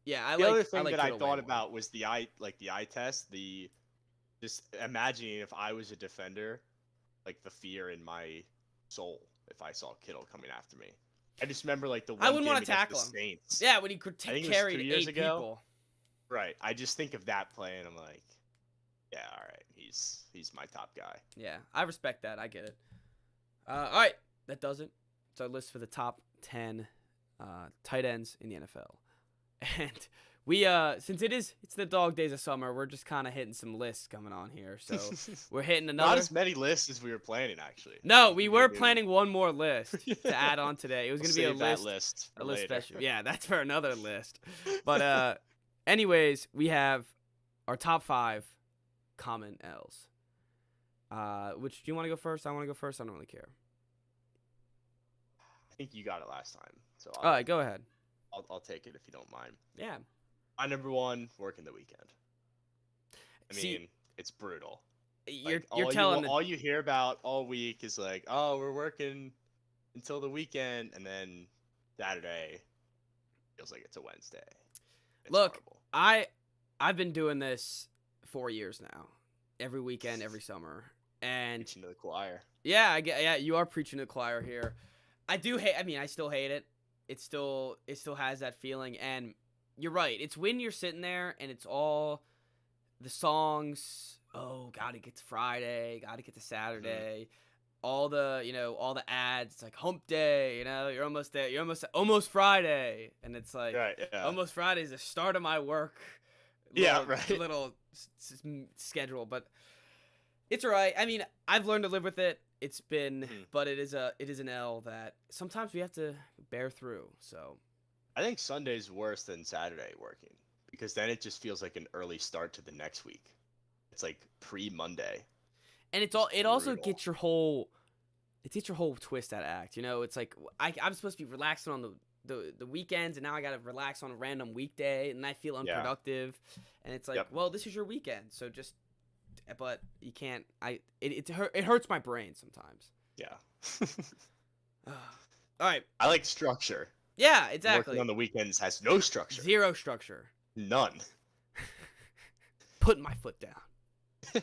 Yeah, the other thing that I thought about was the eye test. Just imagining if I was a defender, like the fear in my soul if I saw Kittle coming after me. I just remember like the I one wouldn't game want to against the tackle him. Saints. Yeah, when he I think it was carried 2 years 8 ago. people. Right. I just think of that play and I'm like, yeah, all right, he's my top guy. Yeah, I respect that. I get it. All right, that does it. It's our list for the top 10 tight ends in the NFL. And we since it's the dog days of summer, we're just kind of hitting some lists coming on here. So we're hitting another. Not as many lists as we were planning, actually. No, we were planning one more list to add on today. It was We'll going to be a save list, that list for a list later. special. Yeah, that's for another list. But anyways, we have our top 5 common L's. Which do you want to go first? I want to go first. I don't really care. I think you got it last time, so All right, go ahead. I'll take it if you don't mind. Yeah. My number 1, working the weekend. I See, mean, it's brutal. You're Like, telling all you hear about all week is like, oh, we're working until the weekend, and then Saturday feels like it's a Wednesday. It's Look, horrible. I've been doing this 4 years now, every weekend, every summer, and Preaching to the choir. yeah, you are preaching to the choir here. I still hate it. It still has that feeling, and you're right. It's when you're sitting there and it's all the songs. Oh, gotta get to Friday, gotta get to Saturday. All the all the ads. It's like hump day. You're almost there. You're almost Friday, and it's like Right, yeah. almost Friday is the start of my work. Yeah, right. Little schedule, but it's alright. I mean, I've learned to live with it. It's been, but it is an L that sometimes we have to bear through. So I think Sunday's worse than Saturday working because then it just feels like an early start to the next week. It's like pre-Monday. And it also brutal. gets your whole twist out of act. It's like I'm supposed to be relaxing on the weekends, and now I gotta relax on a random weekday, and I feel unproductive. And it's like, well, this is your weekend, so just. But you can't. It hurts my brain sometimes. Yeah. All right. I like structure. Yeah, exactly. Working on the weekends has no structure. Zero structure. None. Putting my foot down.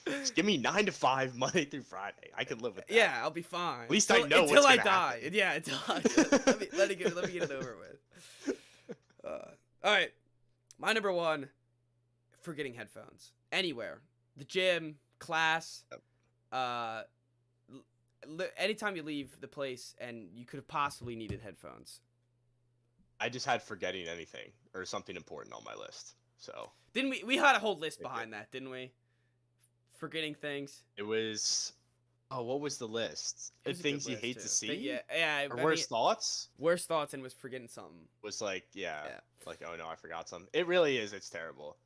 Just give me 9 to 5 Monday through Friday. I can live with that. Yeah, I'll be fine. At least I know until what's I gonna die. happen. Yeah, until I let me get it over with. All right, my number 1, forgetting headphones anywhere, the gym, class, anytime you leave the place and you could have possibly needed headphones. I just had forgetting anything or something important on my list. So didn't we had a whole list behind that, didn't we? Forgetting things. It was what was the list? The things you hate to see? Yeah. Or worst thoughts? Worst thoughts and was forgetting something. Was like, like, oh no, I forgot something. It really is. It's terrible.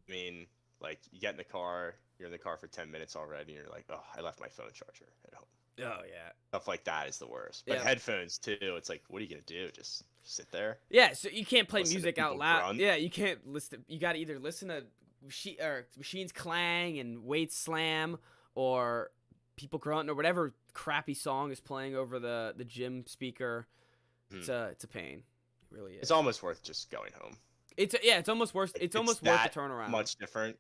I mean, like, you get in the car, you're in the car for 10 minutes already, and you're like, oh, I left my phone charger at home. Oh, yeah. Stuff like that is the worst. But headphones, too, it's like, what are you going to do? Just sit there? Yeah, so you can't play Listen to music out people loud. grunt? Yeah, you can't listen. You got to either listen to machines clang and weights slam, or people grunt, or whatever crappy song is playing over the gym speaker. It's a pain. It really is. It's almost worth just going home. It's almost worth. It's almost worth the turnaround. Much different.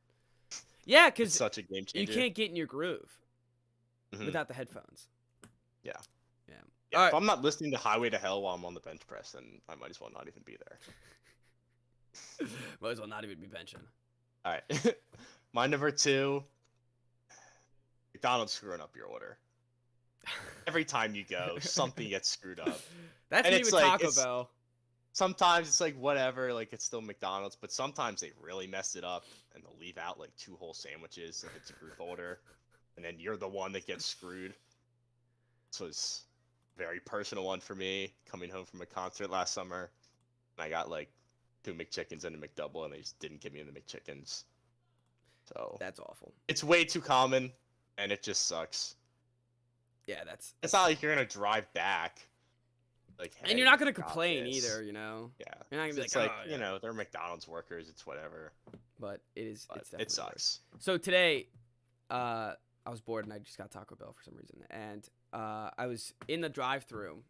Yeah, It's because such a game changer. you can't get in your groove without the headphones. Yeah. Yeah. Yeah, All if right. I'm not listening to Highway to Hell while I'm on the bench press, then I might as well not even be there. Might as well not even be benching. All right. My number 2, McDonald's screwing up your order. Every time you go, something gets screwed up. That's And me it's with like, Taco Bell. Sometimes it's like whatever, like it's still McDonald's, but sometimes they really mess it up and they'll leave out like 2 whole sandwiches if it's a group order, and then you're the one that gets screwed. This was a very personal one for me, coming home from a concert last summer, and I got like 2 McChickens and a McDouble, and they just didn't give me the McChickens. So That's awful. it's way too common, and it just sucks. Yeah, It's not like you're gonna drive back. Like, and hey, you're not gonna got complain this. either, Yeah. You're not gonna be It's like, like, oh, yeah. they're McDonald's workers. It's whatever. But it is. But It's definitely it sucks. worse. So today, I was bored and I just got Taco Bell for some reason, and I was in the drive-through,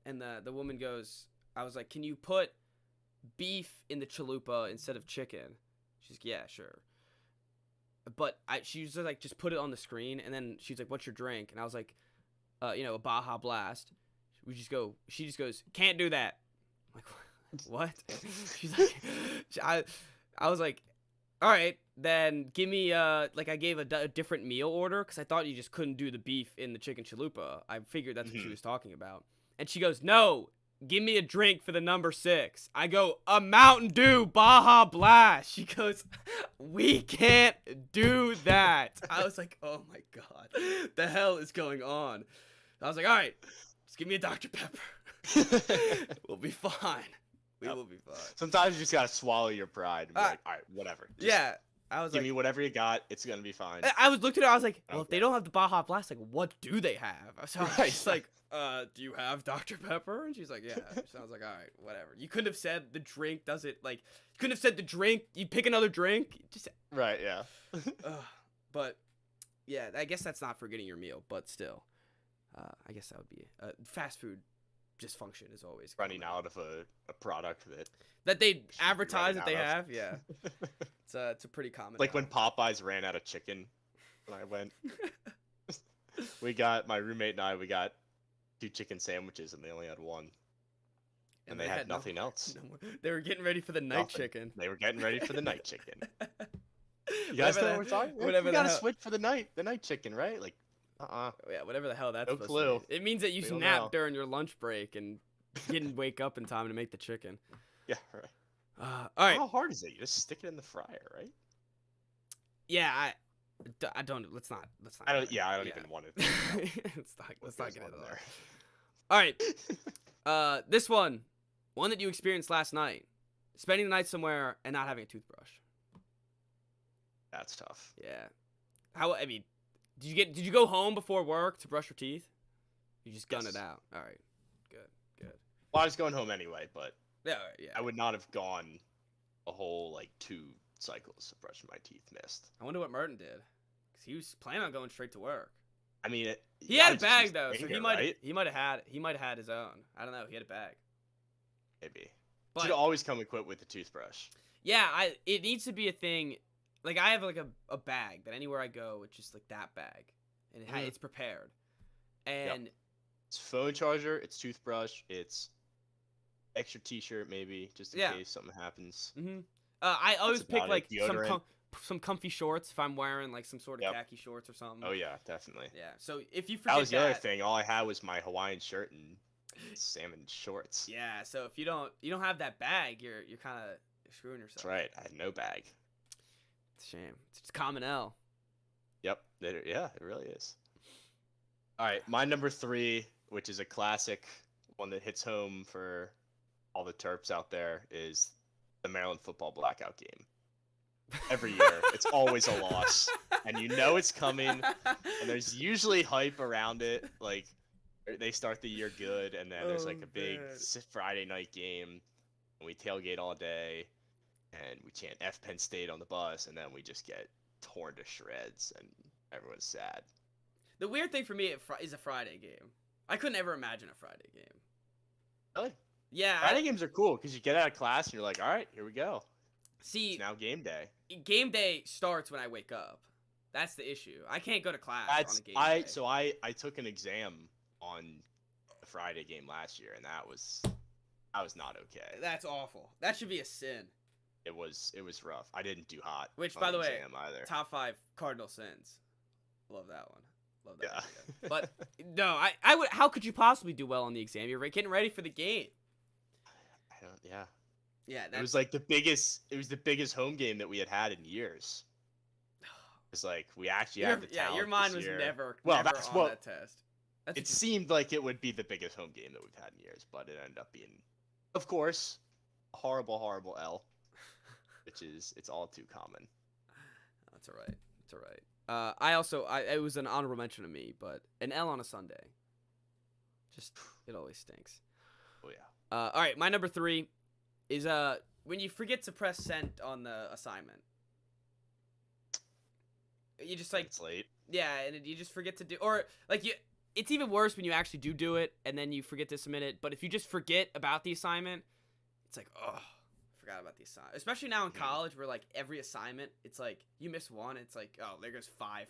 and the woman goes, I was like, can you put beef in the chalupa instead of chicken? She's like, yeah, sure. But she was just put it on the screen, and then she's like, what's your drink? And I was like, a Baja Blast. She just goes, can't do that. I'm like, what? She's like, I was like, all right, then give me like I gave a different meal order because I thought you just couldn't do the beef in the chicken chalupa. I figured that's what she was talking about. And she goes, no, give me a drink for the number 6. I go, a Mountain Dew Baja Blast. She goes, we can't do that. I was like, oh my God, the hell is going on? I was like, all right, just give me a Dr. Pepper. We'll be fine. We will be fine. Sometimes you just gotta swallow your pride and be like, all right, whatever. Just I was give like, me whatever you got. It's gonna be fine. I was looking at her. I was like, well, if Okay. they don't have the Baja Blast, like, what do they have? So I was Right. just like, do you have Dr. Pepper? And she's like, yeah. So I was like, all right, whatever. You couldn't have said the drink doesn't, like, you couldn't have said the drink. You pick another drink. Just, Right, yeah. but, yeah, I guess that's not forgetting your meal, but still. I guess that would be fast food dysfunction is always Running common. out of a product that they be advertise that running they out have. Yeah, it's a pretty common. like when Popeyes ran out of chicken when I went. My roommate and I, we got 2 chicken sandwiches and they only had 1. And they had nothing else. No more. They were getting ready for the night Nothing. chicken. They were getting ready for the night chicken. You guys know what we're talking about? Whatever You the gotta hell. switch for the night chicken, right? Like, Yeah, whatever the hell that's No supposed clue. to mean. It means that you We don't snap know. during your lunch break and didn't wake up in time to make the chicken. Yeah, right. All right. How hard is it? You just stick it in the fryer, right? Yeah, I don't. Let's not. I don't even want to. let's not get into that. All right. This one that you experienced last night, spending the night somewhere and not having a toothbrush. That's tough. Yeah. I mean, did you go home before work to brush your teeth? You just gun Yes. it out. All right. Good. Well, I was going home anyway, but Yeah. All right, yeah. I would not have gone a whole like 2 cycles of brushing my teeth missed. I wonder what Merton did, because he was planning on going straight to work. I mean, He I had a would just bag use though, so finger, he might right? have had his own. I don't know. He had a bag. Maybe. But Should always come equipped with a toothbrush. yeah, it needs to be a thing. Like I have like a bag that anywhere I go, it's just like that bag, and it's prepared. And It's phone charger. It's toothbrush. It's extra T-shirt maybe just in Yeah. case something happens. I always pick about it. like Deodorant. some comfy shorts if I'm wearing like some sort of Yep. khaki shorts or something. Oh yeah, definitely. Yeah. So if you forget That was the other thing. All I had was my Hawaiian shirt and salmon shorts. Yeah. So if you don't have that bag, you're kind of screwing yourself. That's right. I had no bag. It's a shame. It's just common L. Yep. Yeah, it really is. All right, my number 3, which is a classic one that hits home for all the Terps out there, is the Maryland football blackout game. Every year, it's always a loss, and you know it's coming. And there's usually hype around it. Like they start the year good, and then there's like a big man. Friday night game, and we tailgate all day, and we chant F Penn State on the bus, and then we just get torn to shreds, and everyone's sad. The weird thing for me is a Friday game. I couldn't ever imagine a Friday game. Really? Yeah. Friday games are cool because you get out of class and you're like, all right, here we go. See, It's now game day. game day starts when I wake up. That's the issue. I can't go to class on That's a game day. So I took an exam on a Friday game last year, and that was not okay. That's awful. That should be a sin. It was rough. I didn't do hot. Which, on by the way, exam either. Top 5 cardinal sins. Love that one. Love that Yeah. one. But no, I would. How could you possibly do well on the exam? You're getting ready for the game. I don't. Yeah. Yeah, It was like the biggest. It was the biggest home game that we had in years. It's like we actually had the talent your mind this was year. never. Well, never that's on what- that test. That's It seemed like it would be the biggest home game that we've had in years, but it ended up being, of course, a horrible L, which is it's all too common. That's all right. It's all right. It was an honorable mention to me, but an L on a Sunday. Just it always stinks. Oh yeah. All right, my number 3 is when you forget to press send on the assignment. You just like It's late. yeah, and you just forget to do or like you. It's even worse when you actually do it and then you forget to submit it. But if you just forget about the assignment, it's like oh, I forgot about the assignment. Especially now in college, where like every assignment, it's like you miss one, it's like oh, there goes five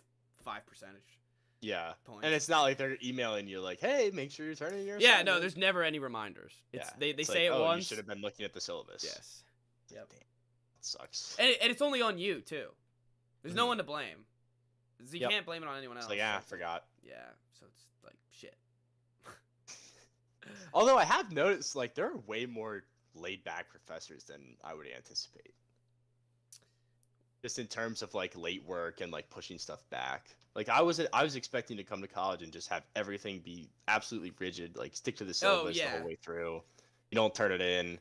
percentage. Yeah. points. And it's not like they're emailing you like, "Hey, make sure you're turning your Yeah, no, assignment." there's never any reminders. It's Yeah. they It's say like, it "Oh, you once. should have been looking at the syllabus." Yes. Yep. Damn, that sucks. And it's only on you too. There's no Mhm. one to blame. So you Yep. can't blame it on anyone else. It's like, So I forgot. yeah, so it's like shit. Although I have noticed, like, there are way more laid back professors than I would anticipate. Just in terms of like late work and like pushing stuff back. Like I was expecting to come to college and just have everything be absolutely rigid, like stick to the syllabus the yeah. whole way through. You don't turn it in,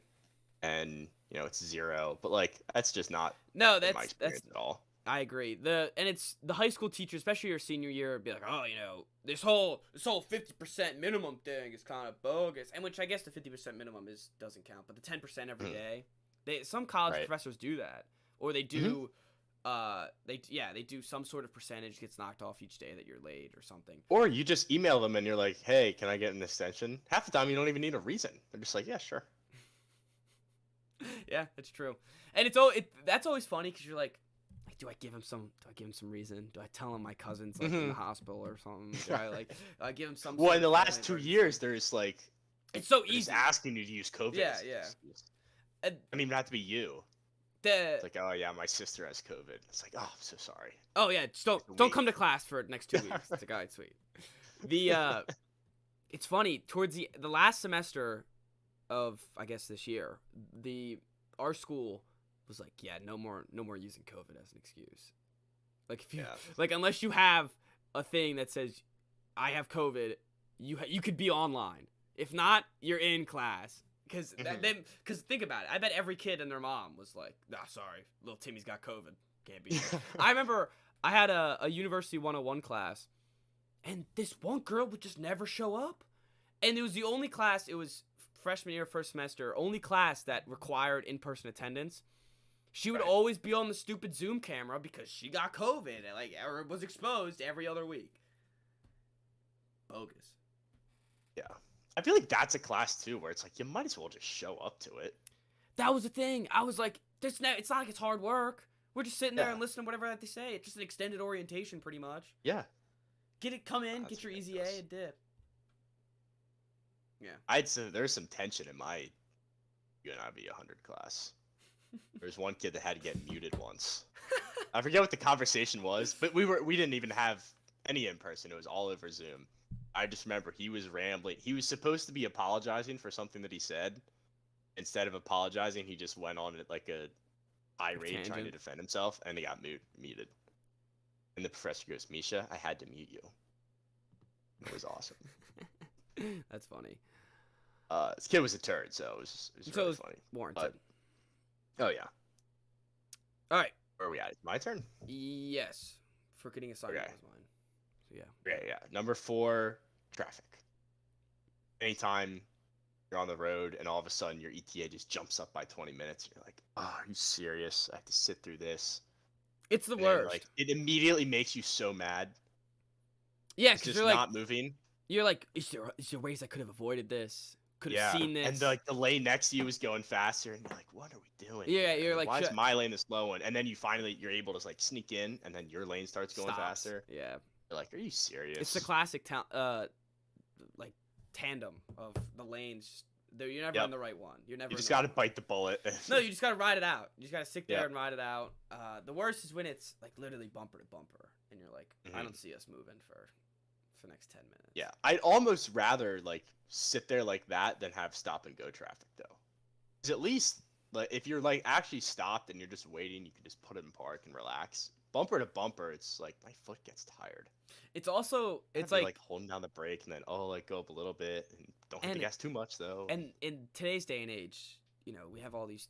and it's 0. But like that's just not No, been my that's experience at all. I agree. It's the high school teacher, especially your senior year, would be like, oh, this whole 50% minimum thing is kind of bogus, and which I guess the 50% minimum doesn't count, but the 10% every day, some college Right. professors do that, or they do, they do some sort of percentage gets knocked off each day that you're late or something. Or you just email them and you're like, hey, can I get an extension? Half the time you don't even need a reason. They're just like, yeah, sure. Yeah, that's true, and that's always funny because you're like, do I give him some reason? Do I tell him my cousin's like in the hospital or something? Do I give him some? Well, sort in the of last family 2 years, emergency? there's like It's so they're just easy. asking you to use COVID. Yeah, as an yeah. excuse. And I mean, it have to be you. the It's like, oh yeah, my sister has COVID. It's like, oh, I'm so sorry. oh yeah, just don't come to class for the next 2 weeks. It's a guy, sweet. The it's funny towards the last semester of I guess this year, our school was like, yeah, no more using COVID as an excuse. Like if you Yeah. like unless you have a thing that says I have COVID, you could be online. If not, you're in class. Because think about it. I bet every kid and their mom was like, nah, sorry, little Timmy's got COVID. Can't be here. I remember I had a University 101 class, and this one girl would just never show up. And it was the only class, it was freshman year, first semester, only class that required in-person attendance. She would Right. always be on the stupid Zoom camera because she got COVID and or was exposed every other week. Bogus. Yeah. I feel like that's a class too, where it's like you might as well just show up to it. That was the thing. I was like, it's not like it's hard work. We're just sitting there Yeah. and listening to whatever they say. It's just an extended orientation, pretty much. Yeah. Come in, That's get your easy ridiculous. A and dip. Yeah. I'd say there's some tension in my UNIV 100 class. There's one kid that had to get muted once. I forget what the conversation was, but we didn't even have any in person. It was all over Zoom. I just remember he was rambling. He was supposed to be apologizing for something that he said. Instead of apologizing, he just went on it like a irate trying to tangent. defend himself, and he got muted. And the professor goes, Misha, I had to mute you. It was awesome. That's funny. This kid was a turd, so it was So really it was funny. warranted. Oh yeah. All right. Where are we at? My turn? Yes. Forgetting assignment Okay. was mine. So yeah. Yeah. Number 4, traffic. Anytime you're on the road and all of a sudden your ETA just jumps up by 20 minutes, you're like, oh, are you serious? I have to sit through this. It's the And then, worst. like, it immediately makes you so mad. Yeah, It's because just you're not moving. is there ways I could have avoided this? Could have Yeah. seen this. And the lane next to you is going faster, and you're like, what are we doing? Yeah, here? you're like, why is "Shut-" my lane the slow one? And then you're able to like sneak in, and then your lane starts going Stops. faster. Yeah. You're like, are you serious? It's the classic like tandem of the lanes. You're never Yep. on the right one. You're never. You just in the got to right bite the bullet. No, you just gotta ride it out. You just gotta sit there Yeah. and ride it out. The worst is when it's like literally bumper to bumper, and you're like, I Mhm. don't see us moving for the next 10 minutes. Yeah, I'd almost rather like sit there like that than have stop and go traffic though. Because at least like if you're like actually stopped and you're just waiting, you can just put it in park and relax. Bumper to bumper, it's like my foot gets tired. It's also I it's have to, like holding down the brake and then like go up a little bit and don't hit the And- gas too much though. and in today's day and age, we have all these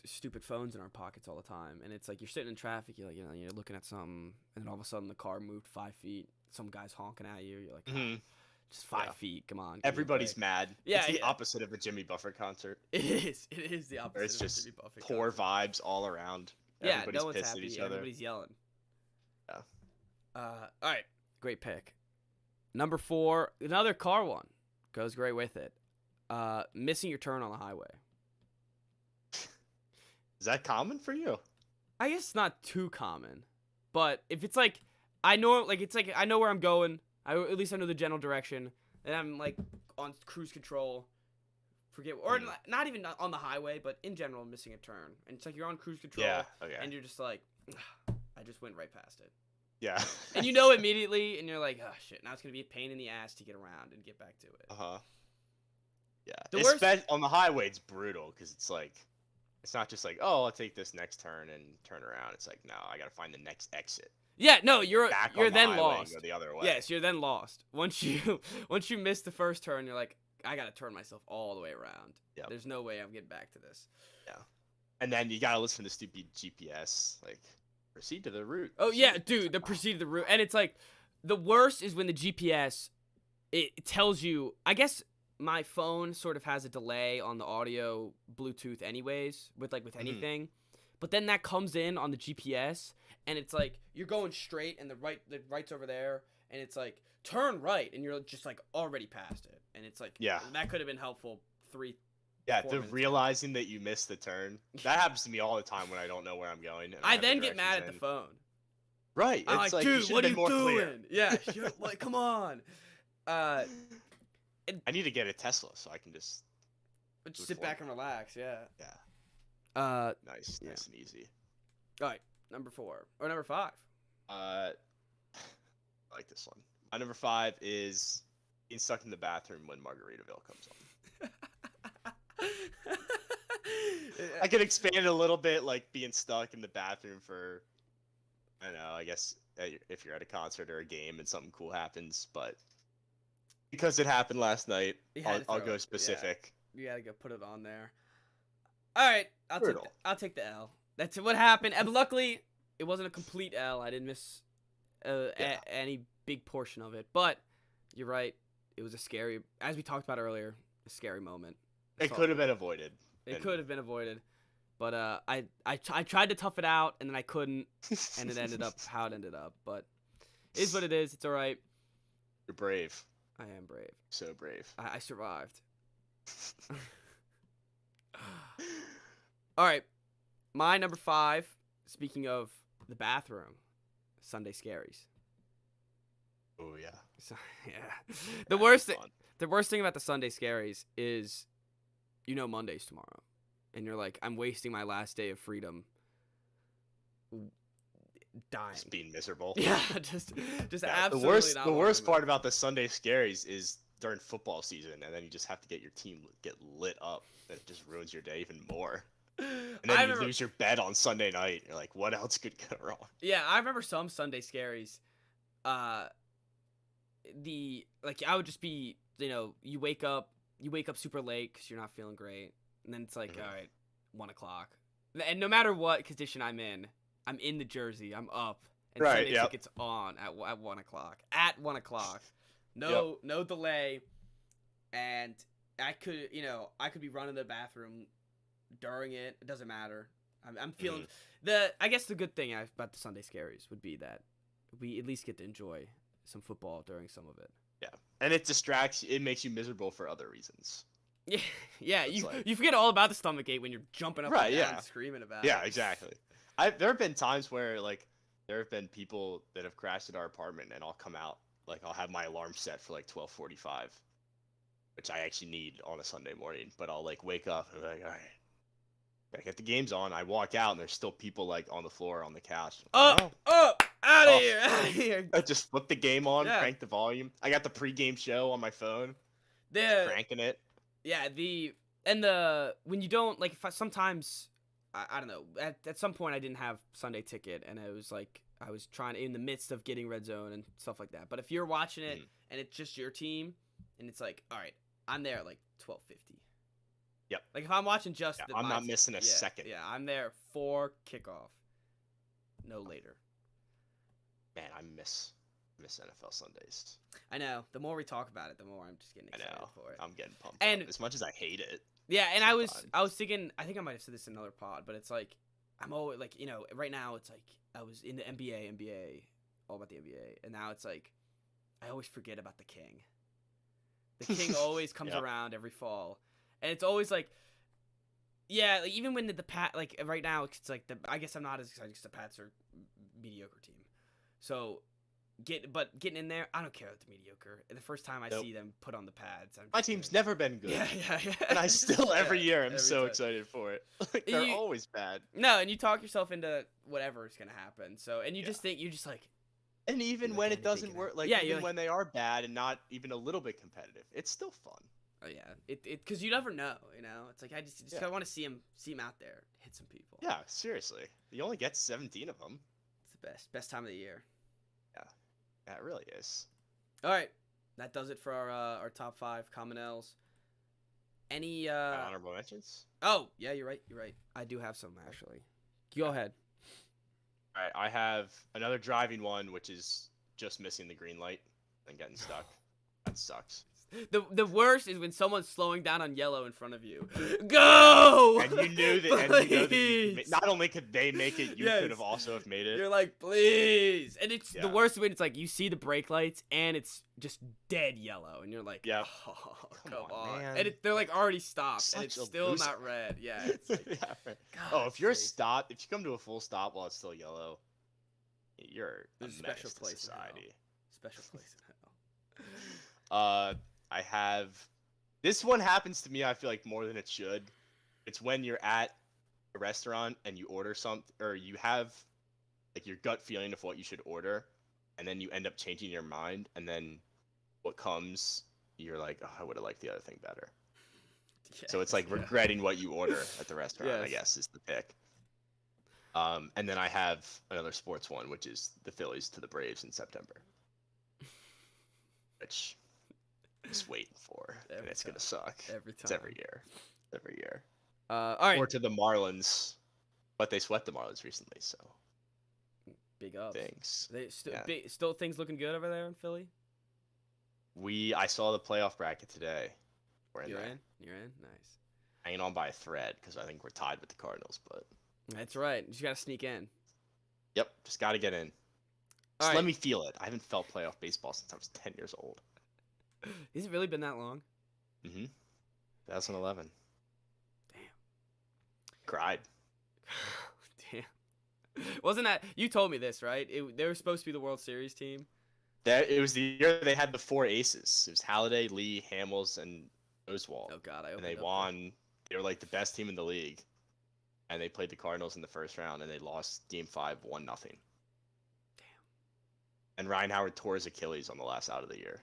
stupid phones in our pockets all the time, and it's like you're sitting in traffic, you're like, you're looking at something, and then all of a sudden the car moved 5 feet, some guy's honking at you, you're like, Mhm. just 5 Yeah. feet, come on. give me a Everybody's break." mad. Yeah, it's the yeah. opposite of a Jimmy Buffett concert. It is the opposite. Where it's of a just Jimmy Buffett poor concert. vibes all around. Yeah, Everybody's no one's pissed happy. at each other. Everybody's yelling. Yeah. All right, great pick. Number 4, another car one, goes great with it. Missing your turn on the highway. Is that common for you? I guess it's not too common, but if it's like I know where I'm going, At least I know the general direction, and I'm like on cruise control. Forget or not even on the highway, but in general, missing a turn, and it's like you're on cruise control, Yeah. Okay. and you're just like, I just went right past it, Yeah. and you know immediately, and you're like, oh shit, now it's gonna be a pain in the ass to get around and get back to it. Uh-huh. Yeah. The worst On the highway, it's brutal because it's like, it's not just like, oh, I'll take this next turn and turn around. It's like, no, I gotta find the next exit. Yeah, no, you're Back you're on the then highway lost. And go the other way. Yes, you're then lost. Once you miss the first turn, you're like, I gotta turn myself all the way around. Yep. There's no way I'm getting back to this. Yeah. And then you gotta listen to the stupid GPS, like, proceed to the route. Oh yeah, dude, the proceed to the route, and it's like, the worst is when the GPS, it tells you. I guess my phone sort of has a delay on the audio Bluetooth, anyways, with anything, but then that comes in on the GPS, and it's like you're going straight, and the right's over there, and it's like turn right, and you're just like already past it, and it's like that could have been helpful 3. Yeah, the realizing that you missed the turn. That happens to me all the time when I don't know where I'm going. I then get mad at the phone. Right. I'm it's like, you dude, should what are have you been more doing? clear. Yeah, like, come on. I need to get a Tesla so I can just sit back and relax. Yeah. Yeah. Nice and easy. All right, number 4 or number 5. I like this one. My number 5 is being stuck in the bathroom when Margaritaville comes on. I could expand it a little bit, like being stuck in the bathroom for, I don't know, I guess if you're at a concert or a game and something cool happens, but because it happened last night, I'll go specific. Yeah. You gotta go put it on there. All right, I'll take the L. That's what happened. And luckily, it wasn't a complete L. I didn't miss any big portion of it. But you're right. It was a scary, as we talked about earlier, a scary moment. It could have been avoided. It could have been avoided. But I tried to tough it out, and then I couldn't, and it ended up how it ended up. But it is what it is. It's all right. You're brave. I am brave. So brave. I survived. All right. My number 5, speaking of the bathroom, Sunday Scaries. Oh, yeah. So, yeah. The worst thing about the Sunday Scaries is, Monday's tomorrow. And you're like, I'm wasting my last day of freedom dying. Just being miserable. Yeah, just absolutely not. The worst part about the Sunday Scaries is during football season, and then you just have to get your team get lit up. And it just ruins your day even more. And then you lose your bet on Sunday night. You're like, what else could go wrong? Yeah, I remember some Sunday Scaries. I would just be, you wake up super late because you're not feeling great. And then it's like, all right, 1 o'clock. And no matter what condition I'm in the jersey, I'm up. And Sunday tickets on at 1 o'clock. At 1 o'clock. No delay. And I could be running the bathroom during it. It doesn't matter. I'm feeling I guess the good thing about the Sunday Scaries would be that we at least get to enjoy some football during some of it. Yeah. And it distracts you. It makes you miserable for other reasons. Yeah, you forget all about the stomachache when you're jumping up and down and screaming about it. Yeah, exactly. There have been times where there have been people that have crashed at our apartment, and I'll come out, I'll have my alarm set for 12:45, which I actually need on a Sunday morning. But I'll wake up and be like, all right, gotta get the games on. I walk out and there's still people on the floor on the couch. Up, out of here. I just flip the game on, crank the volume. I got the pregame show on my phone. Cranking it. Yeah, when you don't sometimes I don't know, at some point I didn't have Sunday ticket, and it was I was trying in the midst of getting Red Zone and stuff like that. But if you're watching it and it's just your team, and it's all right, I'm there at 12:50. Yep. If I'm watching just I'm not missing a second. Yeah, I'm there for kickoff. No later. Man, I miss NFL Sundays. I know. The more we talk about it, the more I'm just getting excited for it. I'm getting pumped. And as much as I hate it. Yeah, and I was thinking, I think I might have said this in another pod, but it's I'm always right now it's I was in the NBA, all about the NBA, and now it's I always forget about the King. The King always comes around every fall, and it's always even when the Pat right now it's I guess I'm not as excited because the Pats are a mediocre team, so getting in there, I don't care about the mediocre. The first time I Nope. see them put on the pads, I'm My just team's like, never been good. yeah. And I still every Yeah, year I'm every so time. excited for it. Like they're You- always bad. No, and you talk yourself into whatever is gonna happen. So, and you Yeah. just think you're just like, And even like when it anything doesn't can work, happen. like Yeah, even you're like- when they are bad and not even a little bit competitive, it's still fun. oh yeah, it because you never know, you know. It's like I just Yeah. I want to see him out there, hit some people. Yeah, seriously. You only get 17 of them. It's the best time of the year. Yeah, it really is. All right, that does it for our top 5 common L's. Any Honorable mentions? oh yeah, you're right. I do have some actually. Go ahead. All right, I have another driving one, which is just missing the green light and getting stuck. That sucks. The worst is when someone's slowing down on yellow in front of you. Go! And you knew that. And you know that you could Please! not only could they make it, you Yes. could have also have made it. You're like, please, and it's the Yeah. worst when it's like you see the brake lights and it's just dead yellow, and you're like, Yep. oh, Come come on, on, man. and they're like already stopped, and Such it's a still loser. not red. Yeah. It's like, Yeah, right. God, Oh, if you're sake. stopped, if you come to a full stop while it's still yellow, you're There's a a special menace to place in hell. society. Special place in hell. I have this one happens to me. I feel like more than it should. It's when you're at a restaurant and you order something, or you have like your gut feeling of what you should order, and then you end up changing your mind, and then what comes, you're like, oh, I would have liked the other thing better. So it's like Yes, yeah. regretting what you order at the restaurant, I Yes. guess, is the pick. And then I have another sports one, which is the Phillies to the Braves in September, which I'm just waiting for, and Every it's gonna time. suck. Every time. It's every year, every year. All right. Or to the Marlins, but they swept the Marlins recently, so Big ups. thanks. They still Yeah. still things looking good over there in Philly. I saw the playoff bracket today. We're in You're there, in. You're in. Nice. hanging on by a thread because I think we're tied with the Cardinals. But That's right. You just gotta sneak in. yep, just got to get in. All Just let right. me feel it. I haven't felt playoff baseball since I was 10 years old. Has it really been that long? Mm-hmm. 2011. Damn. Cried. Damn. Wasn't that you told me this, right? They were supposed to be the World Series team. It was the year they had the 4 aces. It was Halladay, Lee, Hamels, and Oswalt. Oh God, I And opened they up the- won. They were like the best team in the league. And they played the Cardinals in the first round, and they lost Game 5, 1-0. Damn. And Ryan Howard tore his Achilles on the last out of the year,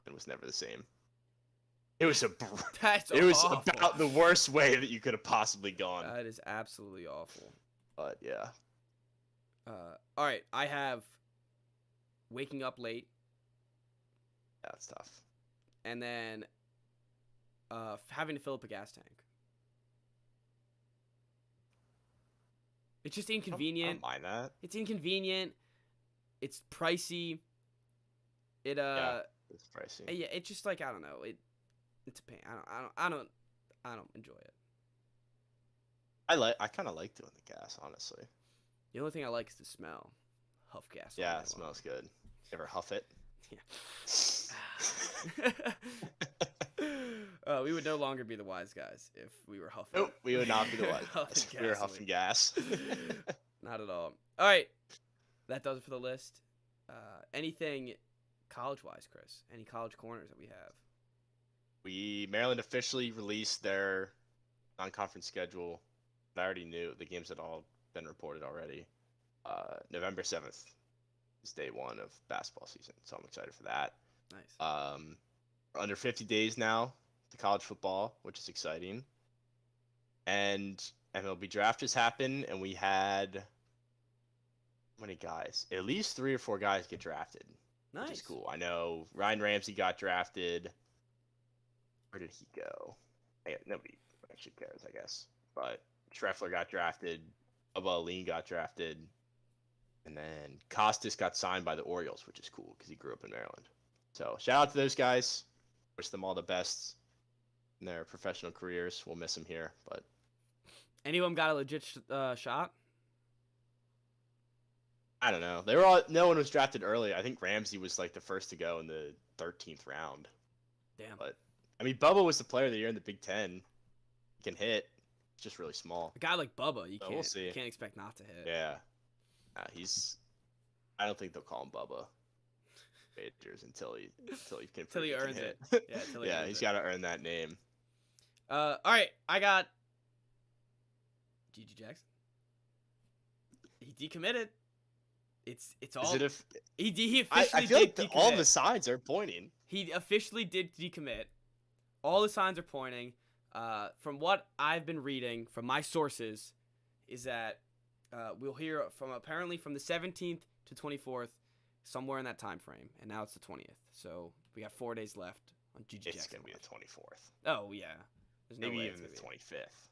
and was never the same. It was That's it was awful. about the worst way that you could have possibly gone. That is absolutely awful. But yeah, All right, I have waking up late, that's tough. and then having to fill up a gas tank. It's just I inconvenient. don't mind that. It's inconvenient. It's pricey. It Yeah. It's pricey. yeah. It's just like I don't know. It's a pain. I don't enjoy it. I kind of like doing the gas, honestly. The only thing I like is the smell. Huff gas. all Yeah, day it smells good. You ever huff it? long. We would no longer be the wise guys if we were huffing. Nope, we would not be the ones. Huffing We were gasoline. huffing gas. Not at all. All right, that does it for the list. Anything college-wise, Chris? Any college corners that we have? Maryland officially released their non-conference schedule. I already knew the games had all been reported already. November 7th is day 1 of basketball season, so I'm excited for that. Nice. We're under 50 days now to college football, which is exciting. And MLB draft has happened, and we had how many guys? At least 3 or 4 guys get drafted, Nice. which is cool. I know Ryan Ramsey got drafted. Where did he go? Nobody actually cares, I guess. But Schreffler got drafted. Bubba Aline got drafted. And then Costas got signed by the Orioles, which is cool because he grew up in Maryland. So shout out to those guys. Wish them all the best in their professional careers. We'll miss them here, but Any of them got a legit shot? I don't know. No one was drafted early. I think Ramsey was like the first to go in the 13th round. Damn. But I mean, Bubba was the player of the year in the Big Ten. He can hit. He's just really small. A guy like Bubba, you So can't we'll see. can't expect not to hit. Yeah. I don't think they'll call him Bubba. majors until he can Till he earns hit. it. Yeah, till he Yeah, earns he's it. got to earn that name. All right, I got GG Jackson. He decommitted. It's all. Is it if He I officially feel did like all decommit. the signs are pointing. He officially did decommit. All the signs are pointing. From what I've been reading from my sources, is that we'll hear from apparently from the 17th to 24th, somewhere in that time frame, and now it's the 20th. So we got 4 days left on GG It's Jackson. gonna be the 24th, Oh yeah, there's no maybe way even the it's gonna be. 25th.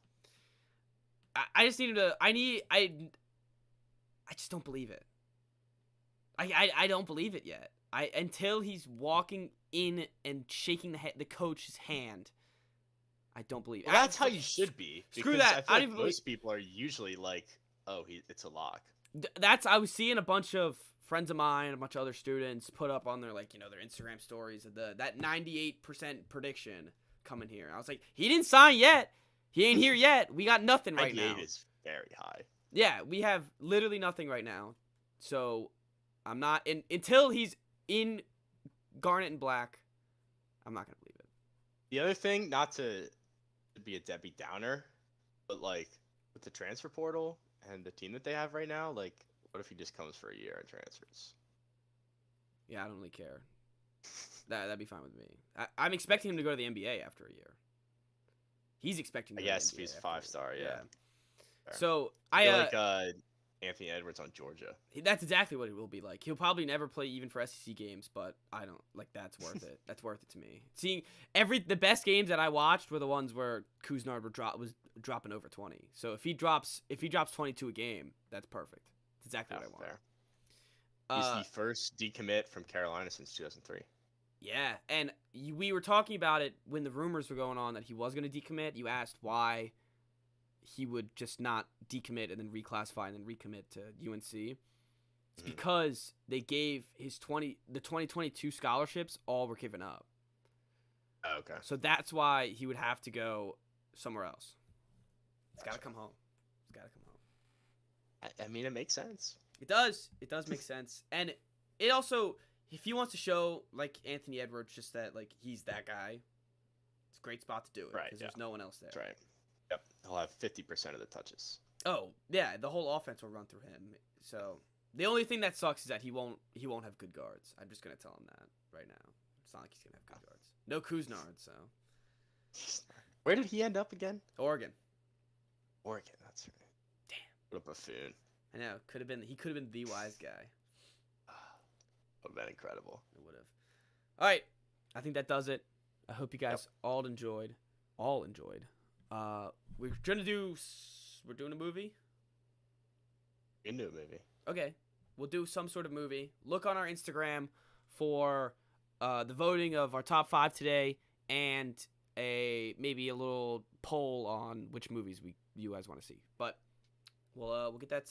I just need him to. I just don't believe it. I don't believe it yet. Until he's walking in and shaking the coach's hand, I don't believe it. Well, that's how you should be. Screw Because that. I I feel don't like even most people are usually like, "Oh, it's a lock." I was seeing a bunch of friends of mine, a bunch of other students put up on their their Instagram stories of that 98% prediction coming here. I was like, he didn't sign yet. He ain't here yet. We got nothing right now. 98 is very high. Yeah, we have literally nothing right now. So I'm not until he's in Garnet and Black. I'm not gonna believe it. The other thing, not to be a Debbie Downer, but like with the transfer portal and the team that they have right now, like what if he just comes for a year and transfers? Yeah, I don't really care. That'd be fine with me. I'm expecting him to go to the NBA after a year. He's expecting. To I go to guess the if he's NBA a after a 5-star, year. yeah. Fair. So I feel like Anthony Edwards on Georgia. That's exactly what it will be like. He'll probably never play even for SEC games, but I don't like. That's worth it. That's worth it to me. Seeing the best games that I watched were the ones where Kuznard was dropping over 20. So if he drops 22 a game, that's perfect. That's exactly what I want. Fair. He's the first decommit from Carolina since 2003. Yeah, and we were talking about it when the rumors were going on that he was going to decommit. You asked why he would just not decommit and then reclassify and then recommit to UNC. It's because they gave the 2022 scholarships all were given up. Oh, okay. So that's why he would have to go somewhere else. He's got to come home. He's got to come home. I mean, it makes sense. It does. It does make sense. And it also, if he wants to show, like Anthony Edwards, just that, like, he's that guy, it's a great spot to do it. Right, Because there's no one else there. That's right. Yep. He'll have 50% of the touches. Oh, yeah. The whole offense will run through him. So the only thing that sucks is that he won't have good guards. I'm just going to tell him that right now. It's not like he's going to have good guards. No Kuznard, so. Where did he end up again? Oregon. Oregon, that's right. Damn. What a buffoon. I know. He could have been the wise guy. Would have been incredible. It would have. All right. I think that does it. I hope you guys all enjoyed. We're doing a movie. You knew, maybe. Okay. We'll do some sort of movie. Look on our Instagram for the voting of our top 5 today and maybe a little poll on which movies you guys want to see. But we'll get that